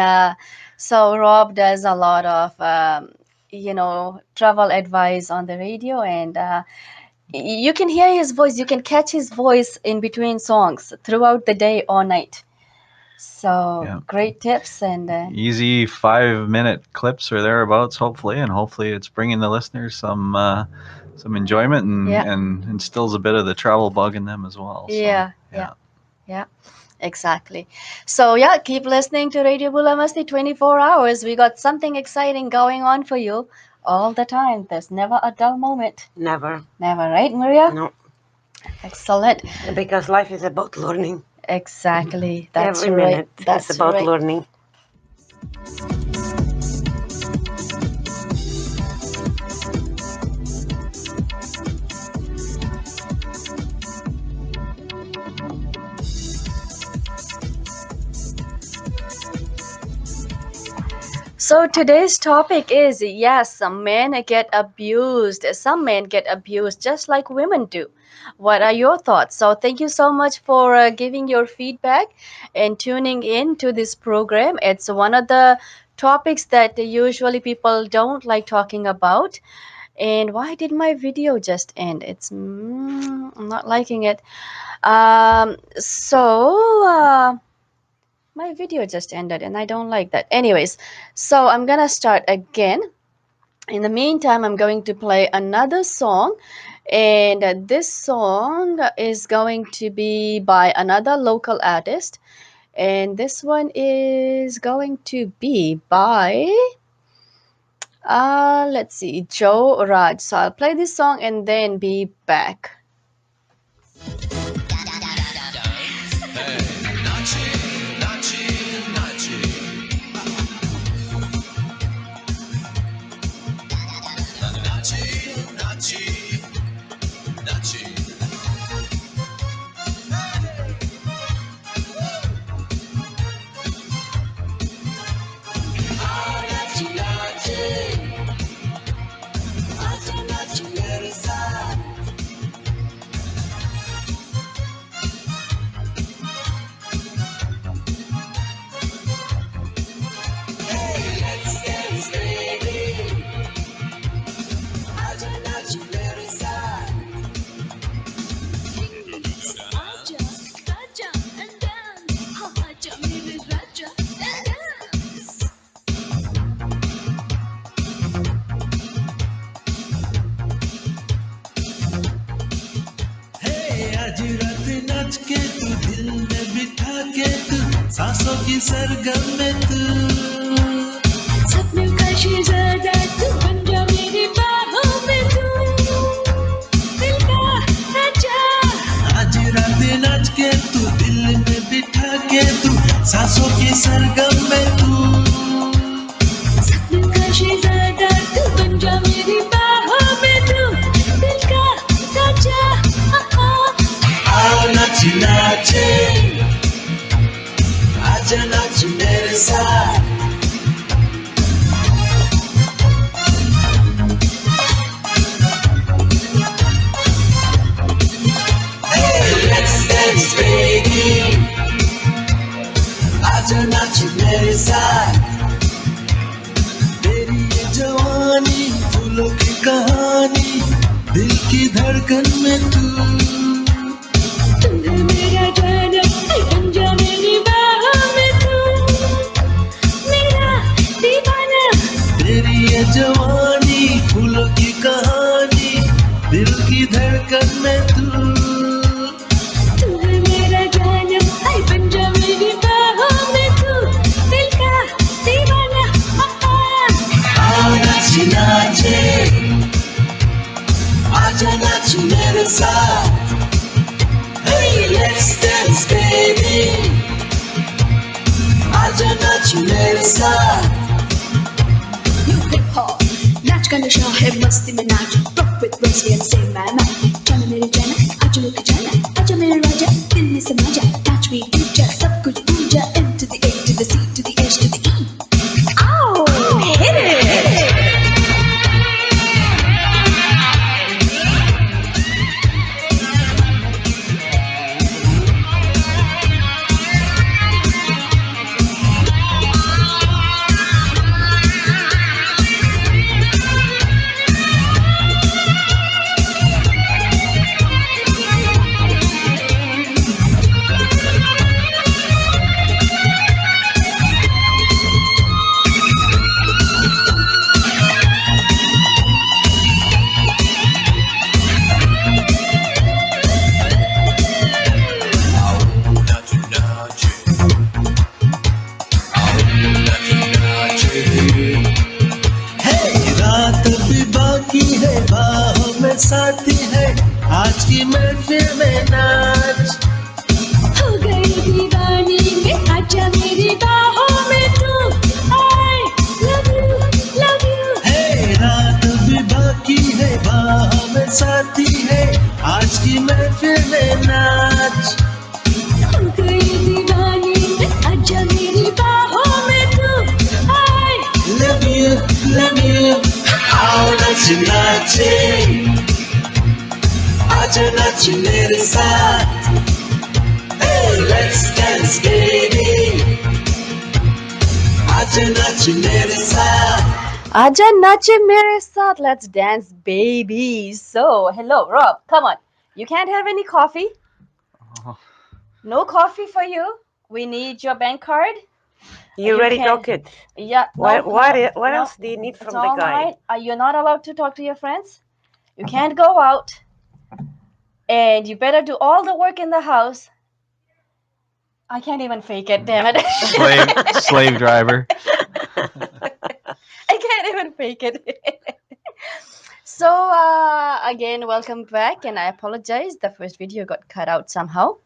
so Rob does a lot of travel advice on the radio, and you can hear his voice, you can catch his voice in between songs throughout the day or night. So Yeah. great tips and Easy 5-minute clips or thereabouts, hopefully, and hopefully it's bringing the listeners some enjoyment and instills a bit of the travel bug in them as well. So, yeah, exactly. So yeah, keep listening to Radio Bula Masti 24 hours. We got something exciting going on for you all the time. There's never a dull moment. Never, right, Maria? no, Excellent. because life is about learning. Exactly. That's Every right. minute That's it's about right. learning. So today's topic is, yes, some men get abused. Some men get abused just like women do. What are your thoughts? So thank you so much for giving your feedback and tuning in to this program. It's one of the topics that usually people don't like talking about. And why did my video just end? I'm not liking it. My video just ended and I don't like that. Anyways, so I'm gonna start again. In the meantime, I'm going to play another song, and this song is going to be by another local artist, and this one is going to be by let's see, Joe Raj. So I'll play this song and then be back. सांसों की सरगम में तू सपनों का शहजादा तू बन जा मेरी बाहों में तू दिल का राजा आज रात नाच के तू दिल में बिठा के तू सांसों की सरगम में तू सपनों का शहजादा तू बन जा मेरी बाहों में तू दिल का राजा आओ नाच नाचे आजा नाच मेरे साथ Hey, let's dance baby आजा नाच मेरे साथ मेरी ये जवानी फूलों की कहानी दिल की धड़कन में तू मेरा जाना बन जा मेरी बाहों में तू मेरा दीवाना तेरी ये जवानी फूलों की कहानी दिल की धड़कन में तू मेरा जाना बन जा मेरी बाहों में तू दिल का दीवाना आओ नाच नाचे आजा नाच मेरे साथ Hey, let's dance, baby. आजा नाच मेरे साथ hip hop नाच का नशा है मस्ती में नाच rock with Rosie and say mama जाना मेरे जाना आजा लेके जाना आजा मेरे राजा दिल में समा जा touch me ऊंचा सब कुछ ऊंचा M to the A to the C to the H to the E ow hit it रात भी बाकी है बाहों में साथी है आज की महफिल में नाच हो गई दीवानी में आजा मेरी बाहों में तू I love you है रात भी बाकी है बाहों में साथी है आज की महफिल में नाच हो गई दीवानी में आजा मेरी बाहों में तू I love you आओ नाच नाचे आजा नाच मेरे साथ Hey, let's dance baby आजा नाच मेरे साथ Aja nache mere saath. Let's dance, baby. So, hello, Rob. Come on. You can't have any coffee. No coffee for you. We need your bank card. You already took it. Yeah. What else do you need from the guy? Right. You're not allowed to talk to your friends. You can't go out. And you better do all the work in the house. I can't even fake it, damn it. Slave driver. I can't even fake it. So, again, welcome back. And I apologize. The first video got cut out somehow.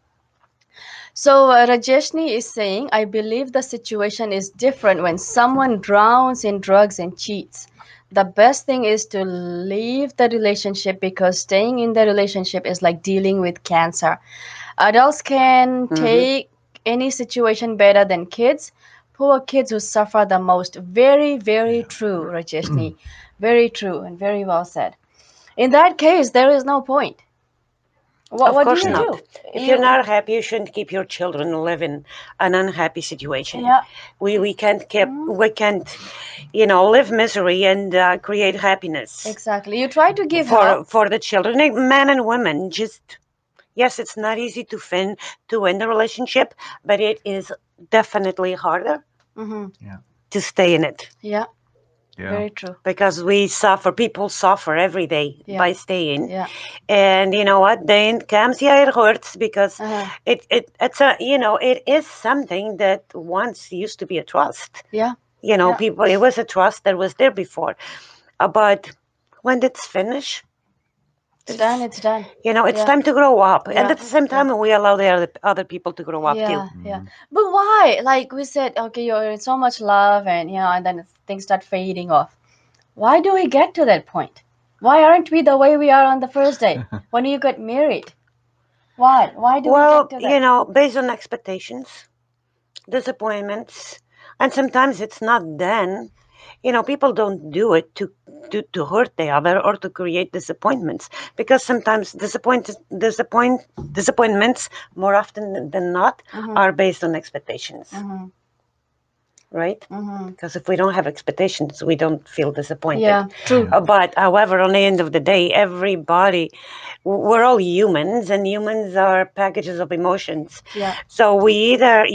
So Rajeshni is saying, I believe the situation is different when someone drowns in drugs and cheats. The best thing is to leave the relationship because staying in the relationship is like dealing with cancer. Adults can take any situation better than kids. Poor kids who suffer the most. Very, very true, Rajeshni. Very true and very well said. In that case, there is no point. What do you do? If you're not happy, you shouldn't keep your children live in an unhappy situation. Yeah. We can't live misery and create happiness. Exactly. You try to give for the children, men and women. Yes, it's not easy to end a relationship, but it is definitely harder to stay in it. Yeah. Yeah. Very true. Because people suffer every day Yeah. by staying. Yeah. And you know what? Then comes, it hurts because it's it is something that once used to be a trust. Yeah. People, it was a trust that was there before. But when it's finished, it's done. It's done. It's time to grow up. And at the same time, we allow the other people to grow up too. Yeah. But why? Like we said, okay, you're in so much love and, and then things start fading off. Why do we get to that point? Why aren't we the way we are on the first day when you got married? Why? Why do we get to that? Well, based on expectations, disappointments, and sometimes it's not then. People don't do it to hurt the other or to create disappointments, because sometimes disappointments more often than not are based on expectations. Right? Because if we don't have expectations, we don't feel disappointed. Yeah, true. But however, on the end of the day, we're all humans, and humans are packages of emotions. Yeah. So we either,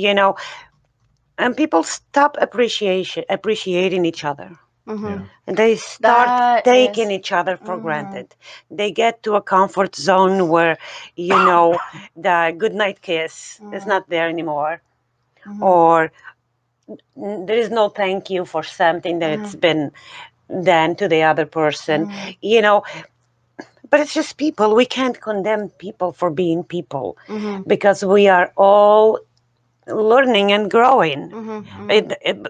and people stop appreciating each other. Yeah. And they start taking each other for granted. They get to a comfort zone where, the goodnight kiss is not there anymore. Or there is no thank you for something that it's been done to the other person. But it's just people. We can't condemn people for being people, because we are all learning and growing.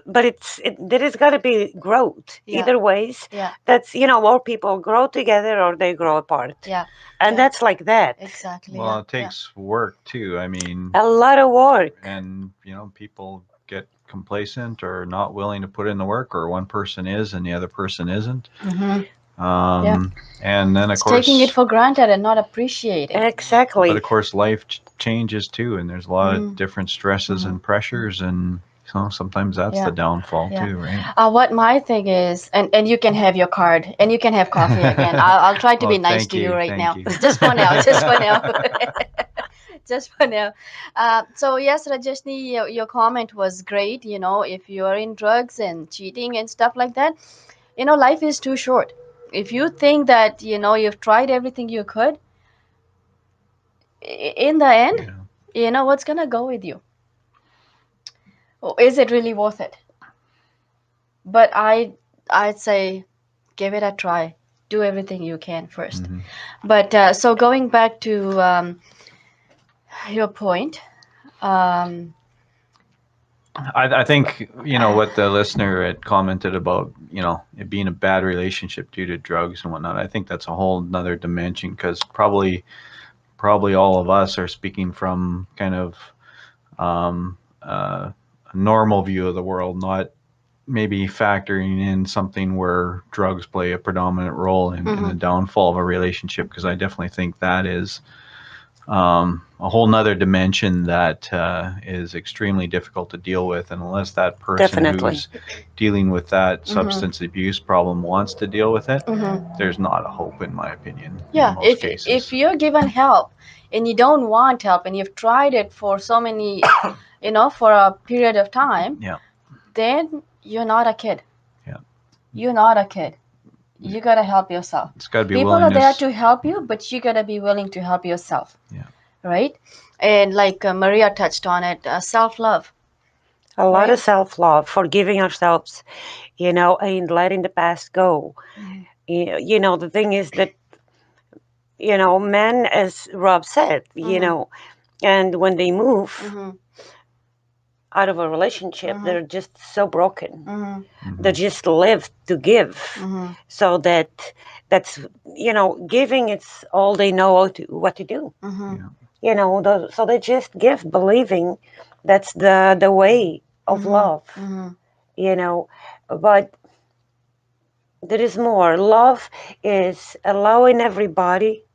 But there is got to be growth either ways. That's or people grow together or they grow apart. And that's like that. Exactly. Well, it takes work too. I mean, a lot of work. And people get complacent or not willing to put in the work, or one person is and the other person isn't. And then of course taking it for granted and not appreciating. Exactly. But of course life changes too, and there's a lot of different stresses and pressures, and sometimes that's the downfall too, right? What my thing is, and you can have your card and you can have coffee again. I'll try to be nice to you right now. Just for now. Just for now. So yes, Rajeshni, your comment was great. If you are in drugs and cheating and stuff like that, life is too short. If you think that you've tried everything you could, in the end, what's gonna go with you? Is it really worth it? But I'd say give it a try. Do everything you can first. But so going back to your point, I think what the listener had commented about it being a bad relationship due to drugs and whatnot. I think that's a whole nother dimension, because probably all of us are speaking from kind of a normal view of the world, not maybe factoring in something where drugs play a predominant role in the downfall of a relationship, because I definitely think that is a whole nother dimension that is extremely difficult to deal with, and unless that person who's dealing with that substance abuse problem wants to deal with it, there's not a hope, in my opinion. Yeah, in most cases. If you're given help and you don't want help, and you've tried it for so many, for a period of time, then you're not a kid. You're not a kid. You gotta help yourself. It's gotta be People are there to help you, but you gotta be willing to help yourself. Right? And like Maria touched on it, self-love. A lot of self-love, forgiving ourselves, and letting the past go. The thing is that, men, as Rob said, and when they move out of a relationship, they're just so broken. They just live to give. So that's giving, it's all they know what to do. So they just give, believing that's the way of love. But there is more. Love is allowing everybody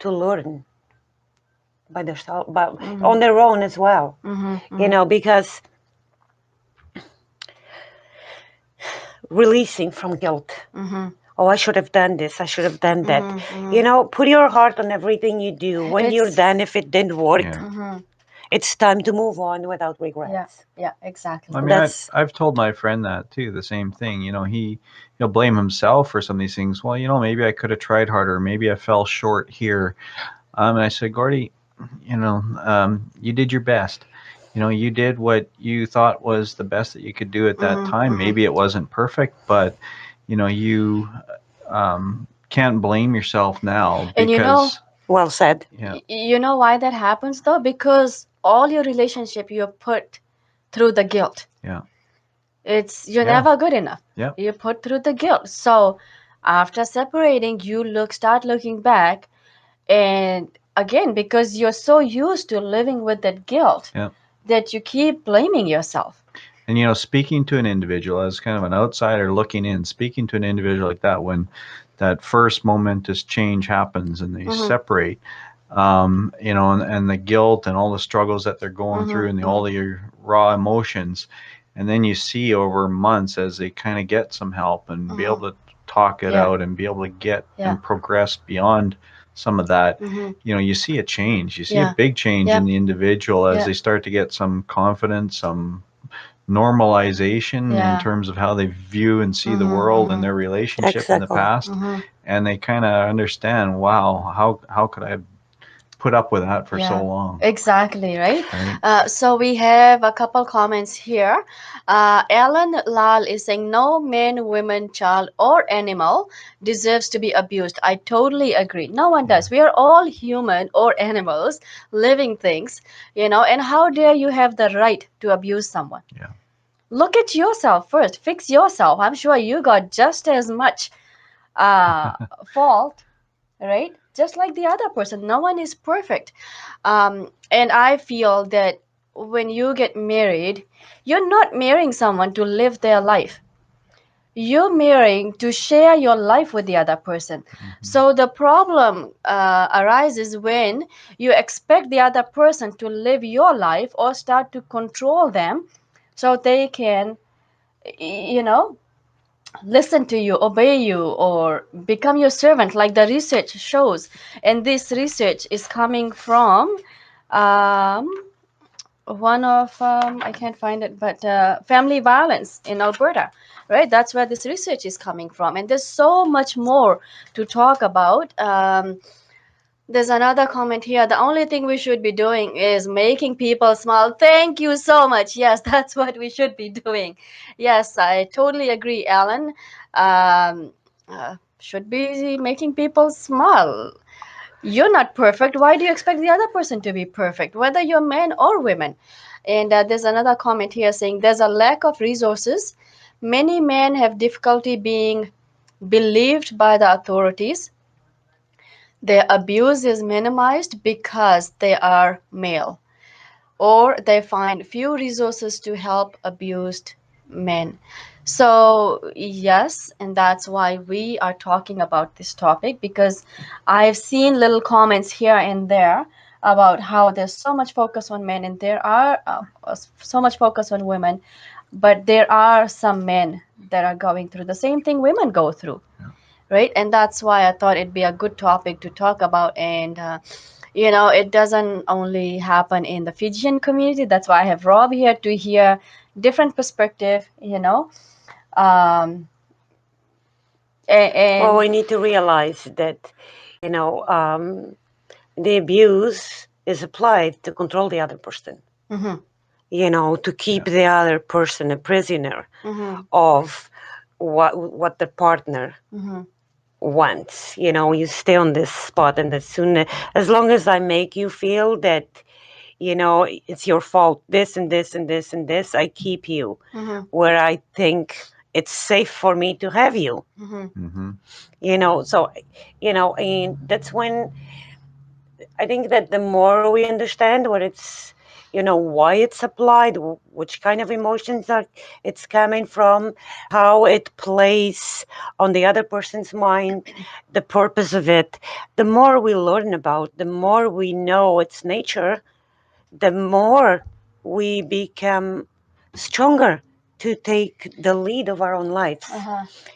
to learn by themselves, but on their own as well. Because releasing from guilt. Oh, I should have done this. I should have done that. Put your heart on everything you do. When you're done, if it didn't work, it's time to move on without regrets. Yeah, exactly. I mean, I've told my friend that too, the same thing. You know, he'll blame himself for some of these things. Well, you know, maybe I could have tried harder. Maybe I fell short here. And I said, Gordy, you know, you did your best. You know, you did what you thought was the best that you could do at that time. Maybe it wasn't perfect, but you know, you can't blame yourself now And you know, because well said. Yeah. You know why that happens though? Because all your relationship you put through the guilt. Yeah. You're never good enough. Yeah. You put through the guilt. So after separating, you start looking back, and again, because you're so used to living with that guilt, that you keep blaming yourself. And you know, speaking to an individual as kind of an outsider looking in, speaking to an individual like that, when that first momentous change happens and they separate, you know, and the guilt and all the struggles that they're going through and all your raw emotions, and then you see over months as they kind of get some help and be able to talk it out and be able to get and progress beyond some of that, you know, you see a change. You see a big change in the individual as they start to get some confidence, some normalization in terms of how they view and see the world and their relationship in the past, and they kind of understand, wow, how could I have put up with that for so long? Exactly, right? So we have a couple comments here. Alan Lal is saying, no man, woman, child, or animal deserves to be abused. I totally agree. No one does. We are all human or animals, living things, you know, and how dare you have the right to abuse someone? Yeah. Look at yourself first. Fix yourself. I'm sure you got just as much fault, right? Just like the other person. No one is perfect. And I feel that when you get married, you're not marrying someone to live their life. You're marrying to share your life with the other person. So the problem arises when you expect the other person to live your life or start to control them so they can, you know, listen to you, obey you, or become your servant, like the research shows. And this research is coming from one of I can't find it, but family violence in Alberta, right? That's where this research is coming from, and there's so much more to talk about. There's another comment here. The only thing we should be doing is making people smile. Thank you so much. Yes, that's what we should be doing. Yes, I totally agree, Alan. Should be making people smile. You're not perfect. Why do you expect the other person to be perfect, whether you're man or women? And there's another comment here saying there's a lack of resources. Many men have difficulty being believed by the authorities. Their abuse is minimized because they are male, or they find few resources to help abused men. So yes, and that's why we are talking about this topic, because I've seen little comments here and there about how there's so much focus on men and there are so much focus on women, but there are some men that are going through the same thing women go through. Right? And that's why I thought it'd be a good topic to talk about. And you know, it doesn't only happen in the Fijian community. That's why I have Rob here to hear different perspective, you know. And well, we need to realize that, you know, the abuse is applied to control the other person. You know, to keep the other person a prisoner of what the partner wants. You know, you stay on this spot, and as long as I make you feel that, you know, it's your fault, this and this and this and this, I keep you where I think it's safe for me to have you. You know, so, you know, and that's when I think that the more we understand what it's, you know, why it's applied, which kind of emotions it's coming from, how it plays on the other person's mind, the purpose of it, the more we learn about, the more we know its nature, the more we become stronger to take the lead of our own lives.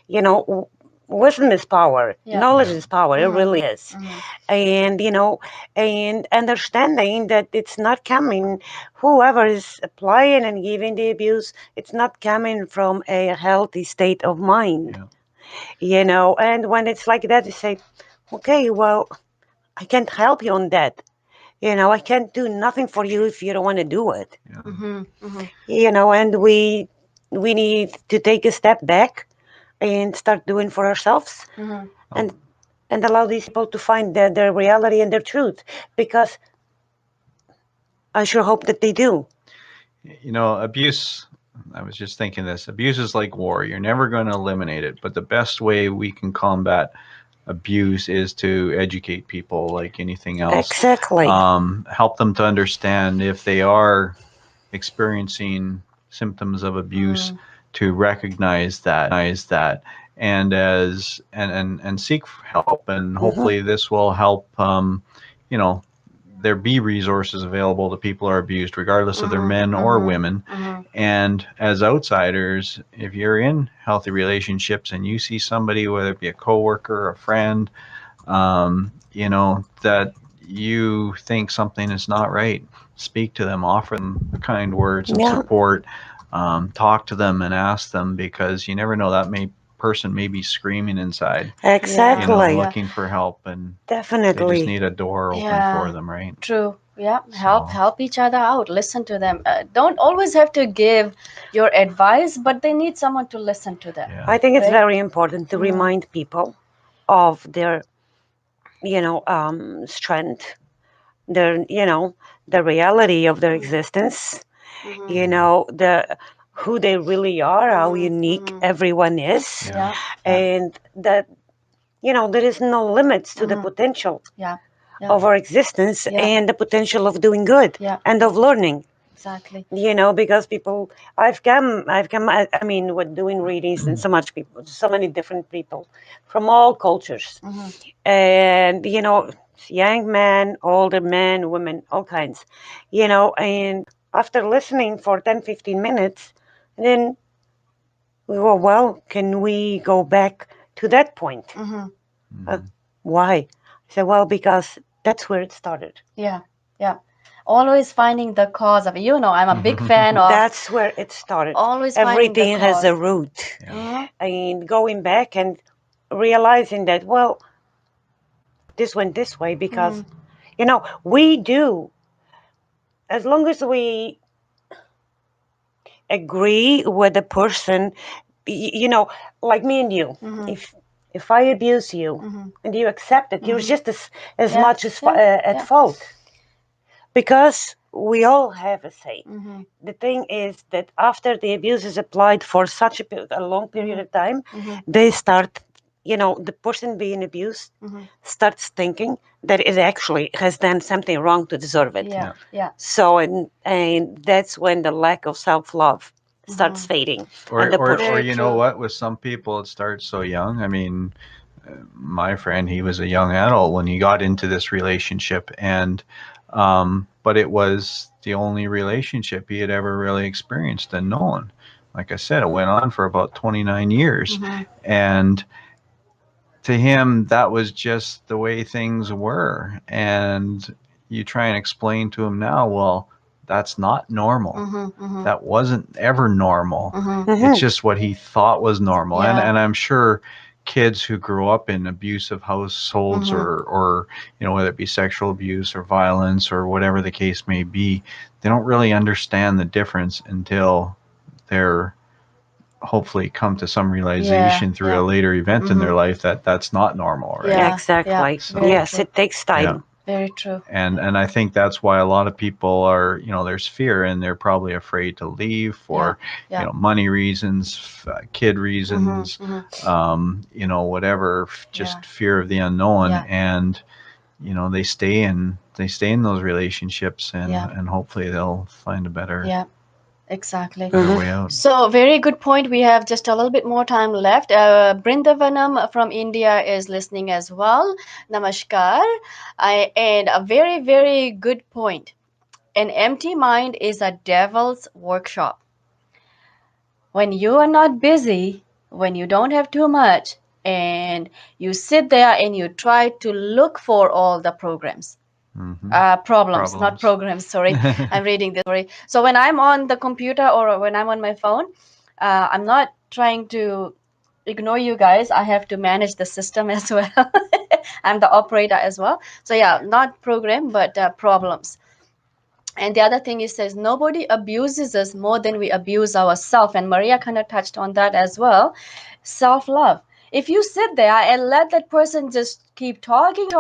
You know, wisdom is power. Yeah. Knowledge is power. It Mhm. really is. Mhm. And, and understanding that it's not coming, whoever is applying and giving the abuse, it's not coming from a healthy state of mind. And when it's like that, you say, okay, well, I can't help you on that. I can't do nothing for you if you don't want to do it. Mhm. Mhm. And we need to take a step back and start doing for ourselves, Mhm. and allow these people to find their reality and their truth, because I sure hope that they do. Abuse, I was just thinking this, abuse is like war. You're never going to eliminate it, but the best way we can combat abuse is to educate people like anything else. Exactly. Help them to understand if they are experiencing symptoms of abuse, to recognize that, and seek help, and hopefully this will help. There be resources available to people who are abused, regardless of they're men or women. And as outsiders, if you're in healthy relationships and you see somebody, whether it be a coworker, a friend, that you think something is not right, speak to them, offer them kind words and support, talk to them and ask them, because you never know, that person may be screaming inside, Exactly. looking for help, and Definitely. they just need a door open for them, right? True. Yeah. Help each other out. Listen to them. Don't always have to give your advice, but they need someone to listen to them. I think it's right? very important to remind people of their, strength, their, the reality of their existence, the who they really are, how unique everyone is, and that, there is no limits to the potential of our existence and the potential of doing good and of learning. Exactly. Because people, I mean, with doing readings and so many different people from all cultures, and young men, older men, women, all kinds, and after listening for 10-15 minutes, then we go, well, can we go back to that point? Why? I said, well, because that's where it started. Yeah. Always finding the cause of it. I'm a big fan of. That's where it started. Always finding Everything the has cause. a root. And going back and realizing that, well, this went this way because, we do, as long as we agree with the person, like me and you, if I abuse you and you accept it, you're just as much as at fault, because we all have a say. The thing is that after the abuse is applied for such a long period of time, they start, the person being abused starts thinking that it actually has done something wrong to deserve it. Yeah. So, and that's when the lack of self-love starts fading. Or you know what, with some people it starts so young. I mean, my friend, he was a young adult when he got into this relationship, and but it was the only relationship he had ever really experienced and known. Like I said, it went on for about 29 years. And to him, that was just the way things were. And you try and explain to him now, well, that's not normal. That wasn't ever normal. It's just what he thought was normal. And I'm sure kids who grow up in abusive households, or whether it be sexual abuse or violence or whatever the case may be, they don't really understand the difference until they're hopefully come to some realization through a later event in their life that that's not normal, right? Yeah, exactly. So, yes, it takes time. Very true. And I think that's why a lot of people are, there's fear, and they're probably afraid to leave for money reasons, kid reasons, whatever, just fear of the unknown. And they stay in those relationships, and hopefully they'll find a better Exactly. way out. So very good point. We have just a little bit more time left. Brindavanam from India is listening as well. Namaskar. And a very, very good point. An empty mind is a devil's workshop. When you are not busy, when you don't have too much, and you sit there and you try to look for all the programs. Problems, not programs. Sorry, I'm reading this. Sorry. So when I'm on the computer or when I'm on my phone, I'm not trying to ignore you guys. I have to manage the system as well. I'm the operator as well. So yeah, not program, but problems. And the other thing is, says nobody abuses us more than we abuse ourselves. And Maria kind of touched on that as well. Self-love. If you sit there and let that person just keep talking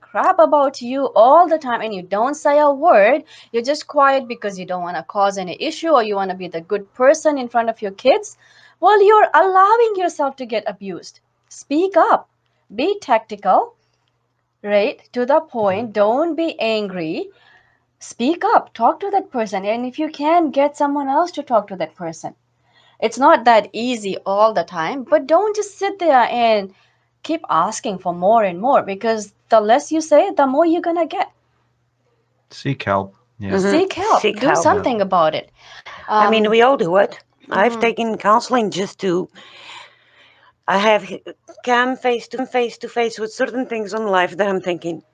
crap about you all the time, and you don't say a word, you're just quiet because you don't want to cause any issue, or you want to be the good person in front of your kids, well, you're allowing yourself to get abused. Speak up. Be tactical. Right, to the point. Don't be angry. Speak up. Talk to that person, and if you can, get someone else to talk to that person. It's not that easy all the time, but don't just sit there and keep asking for more and more, because the less you say, the more you're gonna get. Seek help. Yeah. Seek help. Do something about it. I mean, we all do it. I've taken counseling just to. I have come face to face with certain things in life that I'm thinking,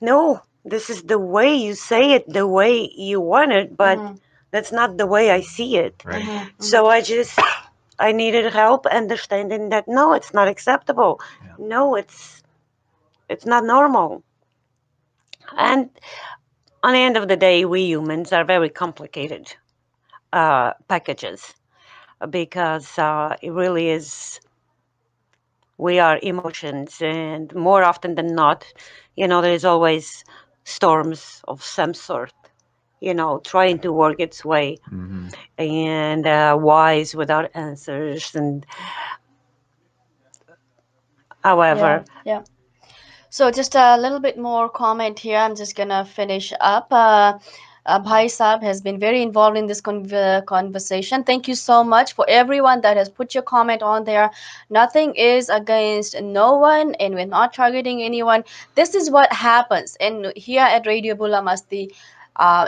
no, this is the way you say it, the way you want it, but that's not the way I see it. Right. So I needed help understanding that, no, it's not acceptable. Yeah. No, it's not normal. And on the end of the day, we humans are very complicated packages, because it really is. We are emotions, and more often than not, there is always storms of some sort, trying to work its way, and whys without answers, and however. Yeah. So just a little bit more comment here. I'm just gonna finish up. Bhai Saab has been very involved in this conversation. Thank you so much for everyone that has put your comment on there. Nothing is against no one, and we're not targeting anyone. This is what happens. And here at Radio Bula Masti,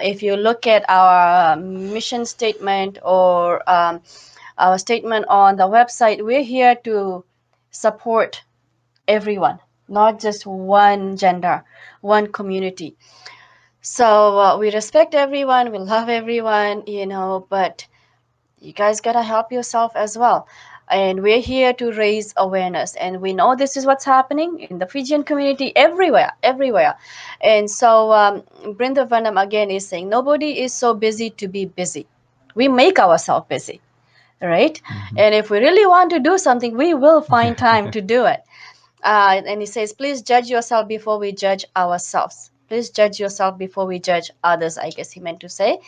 if you look at our mission statement or our statement on the website, we're here to support everyone, not just one gender, one community. So we respect everyone, we love everyone, but you guys gotta help yourself as well. And we're here to raise awareness, and we know this is what's happening in the Fijian community everywhere. And so Brinda Vanam again is saying, nobody is so busy to be busy. We make ourselves busy, right? And if we really want to do something, we will find time to do it. And he says, please judge yourself before we judge ourselves. Please judge yourself before we judge others, I guess he meant to say.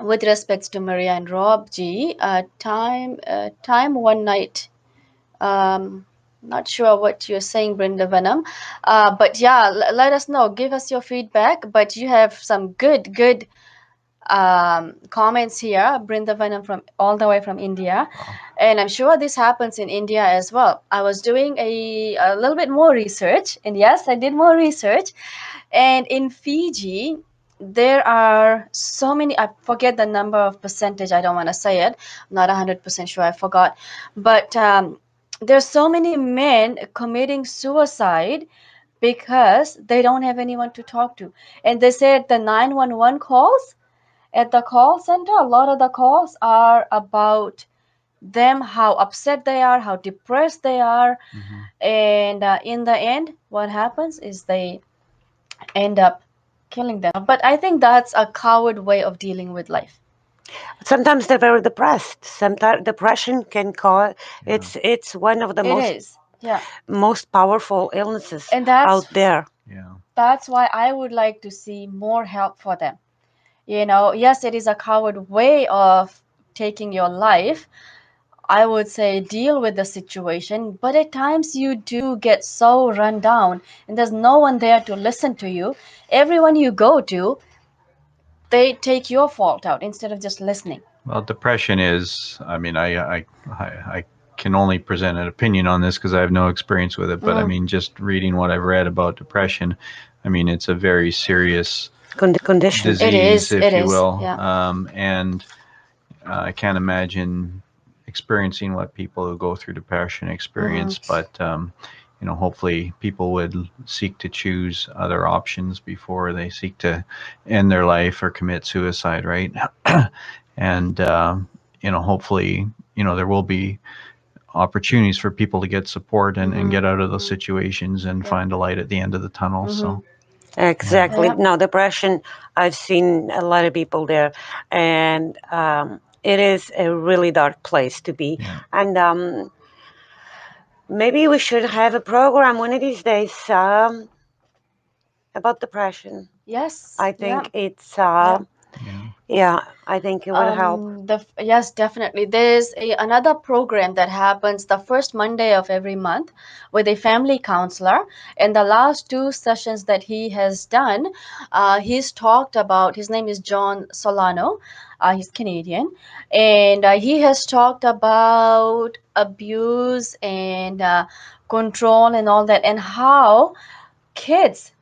With respects to Maria and Rob G, time one night. Not sure what you're saying, Brinda Vanam. But yeah, let us know. Give us your feedback. But you have some good comments here. Brinda Vanam from all the way from India. And I'm sure this happens in India as well. I was doing a little bit more research, and yes, I did more research. And in Fiji, there are so many, I forget the number of percentage, I don't want to say it, I'm not 100% sure, I forgot. But there's so many men committing suicide because they don't have anyone to talk to. And they said the 911 calls at the call center, a lot of the calls are about them, how upset they are, how depressed they are. And in the end, what happens is they end up killing them. But I think that's a coward way of dealing with life. Sometimes they're very depressed. Sometimes depression can cause, it's one of the most powerful illnesses out there. That's why I would like to see more help for them. Yes, it is a coward way of taking your life. I would say deal with the situation, but at times you do get so run down and there's no one there to listen to you. Everyone you go to, they take your fault out instead of just listening. Well, depression is, I mean, I can only present an opinion on this because I have no experience with it, but I mean, just reading what I've read about depression, I mean, it's a very serious condition. Disease, if you will. Yeah. And I can't imagine experiencing what people who go through depression experience, but you know, hopefully people would seek to choose other options before they seek to end their life or commit suicide, right? And you know, hopefully, you know, there will be opportunities for people to get support and get out of those situations and find a light at the end of the tunnel. So exactly. No, depression, I've seen a lot of people there, and it is a really dark place to be. And maybe we should have a program one of these days about depression. Yes. I think it's I think it would help. Yes, definitely. There's another program that happens the first Monday of every month with a family counselor. And the last 2 sessions that he has done, he's talked about, his name is John Solano. He's Canadian. And he has talked about abuse and control and all that, and how kids,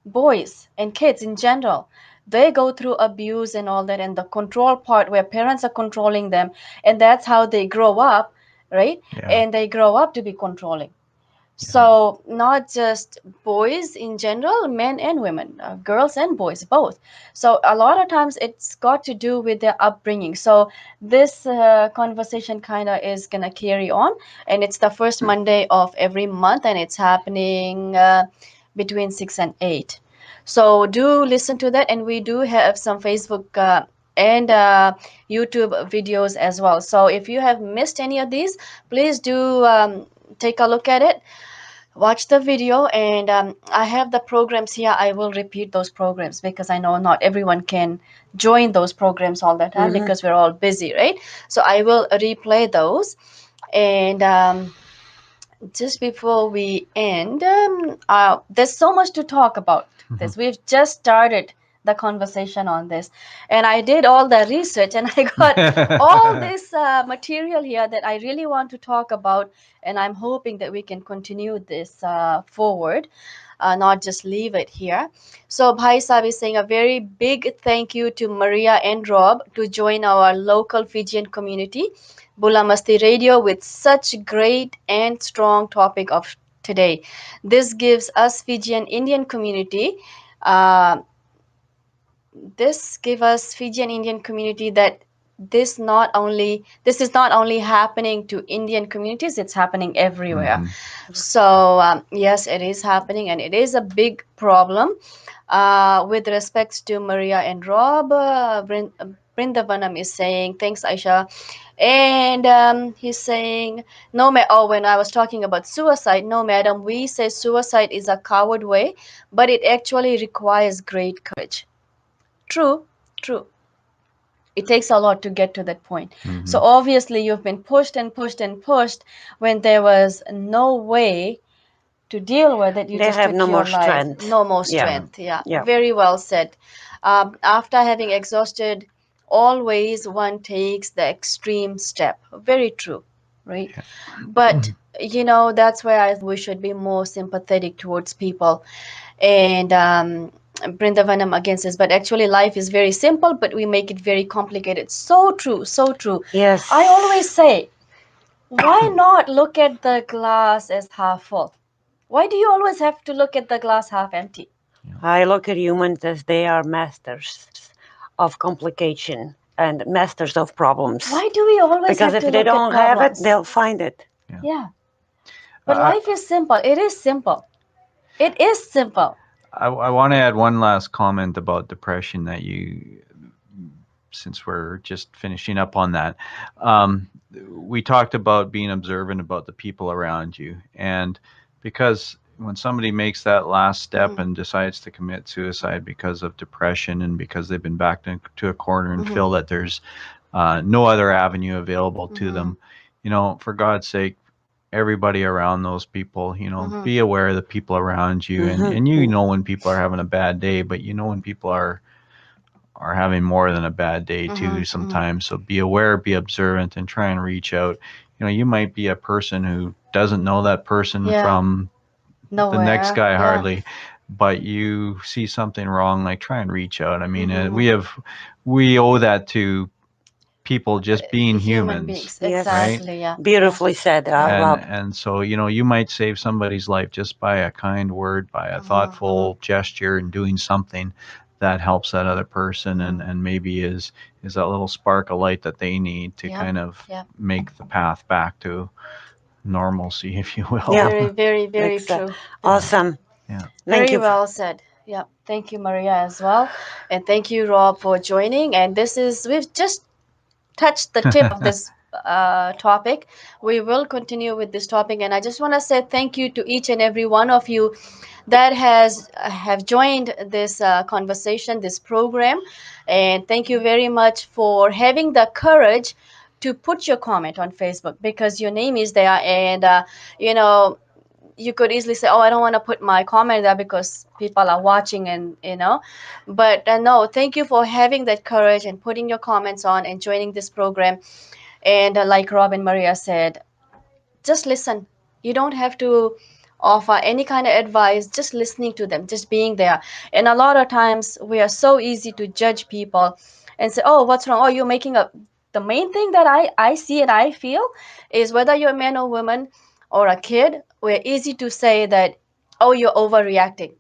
boys and kids in general, they go through abuse and all that, and the control part where parents are controlling them, and that's how they grow up, right? And they grow up to be controlling. So not just boys in general, men and women, girls and boys, both. So a lot of times it's got to do with their upbringing. So this conversation kind of is gonna carry on, and it's the first Monday of every month, and it's happening between 6 and 8. So do listen to that, and we do have some Facebook and YouTube videos as well. So if you have missed any of these, please do take a look at it, watch the video, and I have the programs here. I will repeat those programs because I know not everyone can join those programs all the time because we're all busy, right? So I will replay those. And just before we end, there's so much to talk about this. We've just started the conversation on this, and I did all the research, and I got all this material here that I really want to talk about, and I'm hoping that we can continue this forward, not just leave it here. So Bhai Sahib is saying a very big thank you to Maria and Rob to join our local Fijian community, Bula Masti Radio, with such great and strong topic of today. This gives us Fijian Indian community that this is not only happening to Indian communities, it's happening everywhere. So yes, it is happening, and it is a big problem. With respects to Maria and Rob, Brindavanam is saying, thanks Aisha. And he's saying, no, when I was talking about suicide, no madam, we say suicide is a coward way, but it actually requires great courage. True. It takes a lot to get to that point. So obviously you've been pushed and pushed and pushed when there was no way to deal with it. You they just have took no your more life. strength. No more strength. Very well said. After having exhausted, always one takes the extreme step. Very true, right? But you know, that's where we should be more sympathetic towards people. And Brindavanam again says, but actually life is very simple, but we make it very complicated. So true, so true. Yes. I always say, why not look at the glass as half full? Why do you always have to look at the glass half empty? I look at humans as they are masters of complication and masters of problems. Why do we always because have if to they look at don't have it, problems? they'll find it. Yeah. But life is simple. It is simple. It is simple. I want to add one last comment about depression that since we're just finishing up on that. We talked about being observant about the people around you. And because when somebody makes that last step and decides to commit suicide because of depression and because they've been backed into a corner and feel that there's no other avenue available to them, you know, for God's sake, everybody around those people, you know, be aware of the people around you, and you know when people are having a bad day, but you know when people are having more than a bad day too sometimes. So be aware, be observant, and try and reach out. You know, you might be a person who doesn't know that person from the next guy hardly, but you see something wrong, like try and reach out. I mean, we owe that to people just being human humans. beings. Yes. Exactly. Right? Yeah. Beautifully said, Rob. And so, you know, you might save somebody's life just by a kind word, by a thoughtful gesture, and doing something that helps that other person, and maybe is that little spark of light that they need to kind of make the path back to normalcy, if you will. Yeah. Very, very, very true. Awesome. Yeah. Thank Very you. well said. Yeah. Thank you, Maria, as well. And thank you, Rob, for joining. And we've just touched the tip of this topic. We will continue with this topic. And I just want to say thank you to each and every one of you that have joined this conversation, this program. And thank you very much for having the courage to put your comment on Facebook, because your name is there. And, you know, you could easily say, oh, I don't want to put my comment there because people are watching, and but no, thank you for having that courage and putting your comments on and joining this program. And like Rob and Maria said, just listen. You don't have to offer any kind of advice, just listening to them, just being there. And a lot of times we are so easy to judge people and say, oh, what's wrong? Oh, you're making up. The main thing that I see and I feel is, whether you're a man or woman or a kid, we're easy to say that, oh, you're overreacting.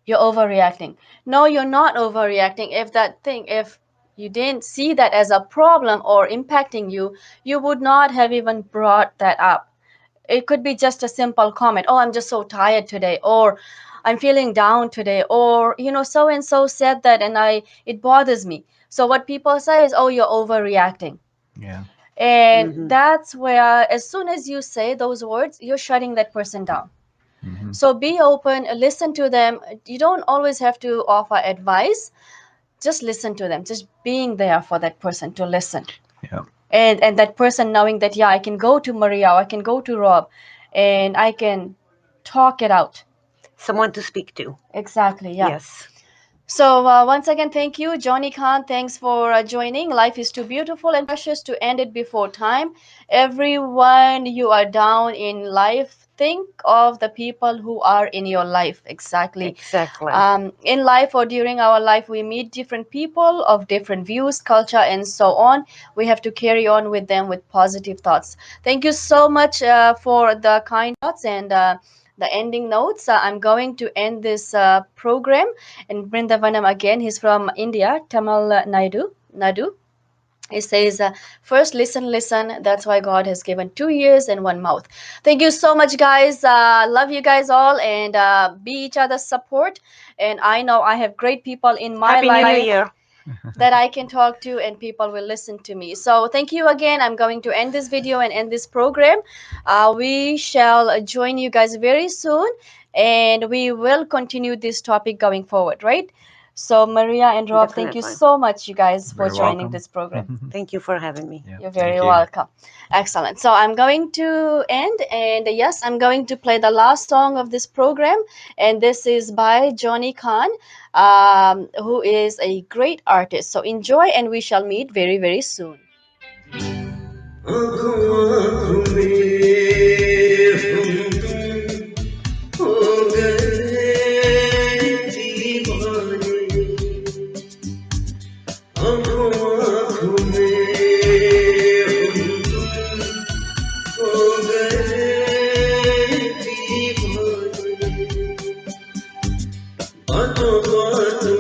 You're overreacting. No, you're not overreacting. If you didn't see that as a problem or impacting you, you would not have even brought that up. It could be just a simple comment. Oh, I'm just so tired today, or I'm feeling down today, or so and so said that and it bothers me. So what people say is, oh, you're overreacting. Yeah. And that's where, as soon as you say those words, you're shutting that person down. So be open, listen to them. You don't always have to offer advice. Just listen to them. Just being there for that person to listen. Yeah. And that person knowing that, yeah, I can go to Maria, or I can go to Rob, and I can talk it out. Someone to speak to. Exactly, yeah. Yes. So once again, thank you, Johnny Khan. Thanks for joining. Life is too beautiful and precious to end it before time. Everyone, you are down in life, think of the people who are in your life. Exactly. In life or during our life, we meet different people of different views, culture, and so on. We have to carry on with them with positive thoughts. Thank you so much for the kind thoughts and the ending notes. I'm going to end this program. And Brindavanam again, he's from India, Tamil Nadu. It says, first listen, that's why God has given 2 ears and 1 mouth. Thank you so much, guys. Love you guys all, and be each other's support. And I know I have great people in my life. Happy New Year. That I can talk to, and people will listen to me. So thank you again. I'm going to end this video and end this program. We shall join you guys very soon, and we will continue this topic going forward, right? So Maria and Rob, thank you so much, you guys, for joining this program. Thank you for having me. You're very welcome. Excellent. So I'm going to end, and yes, I'm going to play the last song of this program, and this is by Johnny Khan, who is a great artist. So enjoy, and we shall meet very, very soon. बातों बातों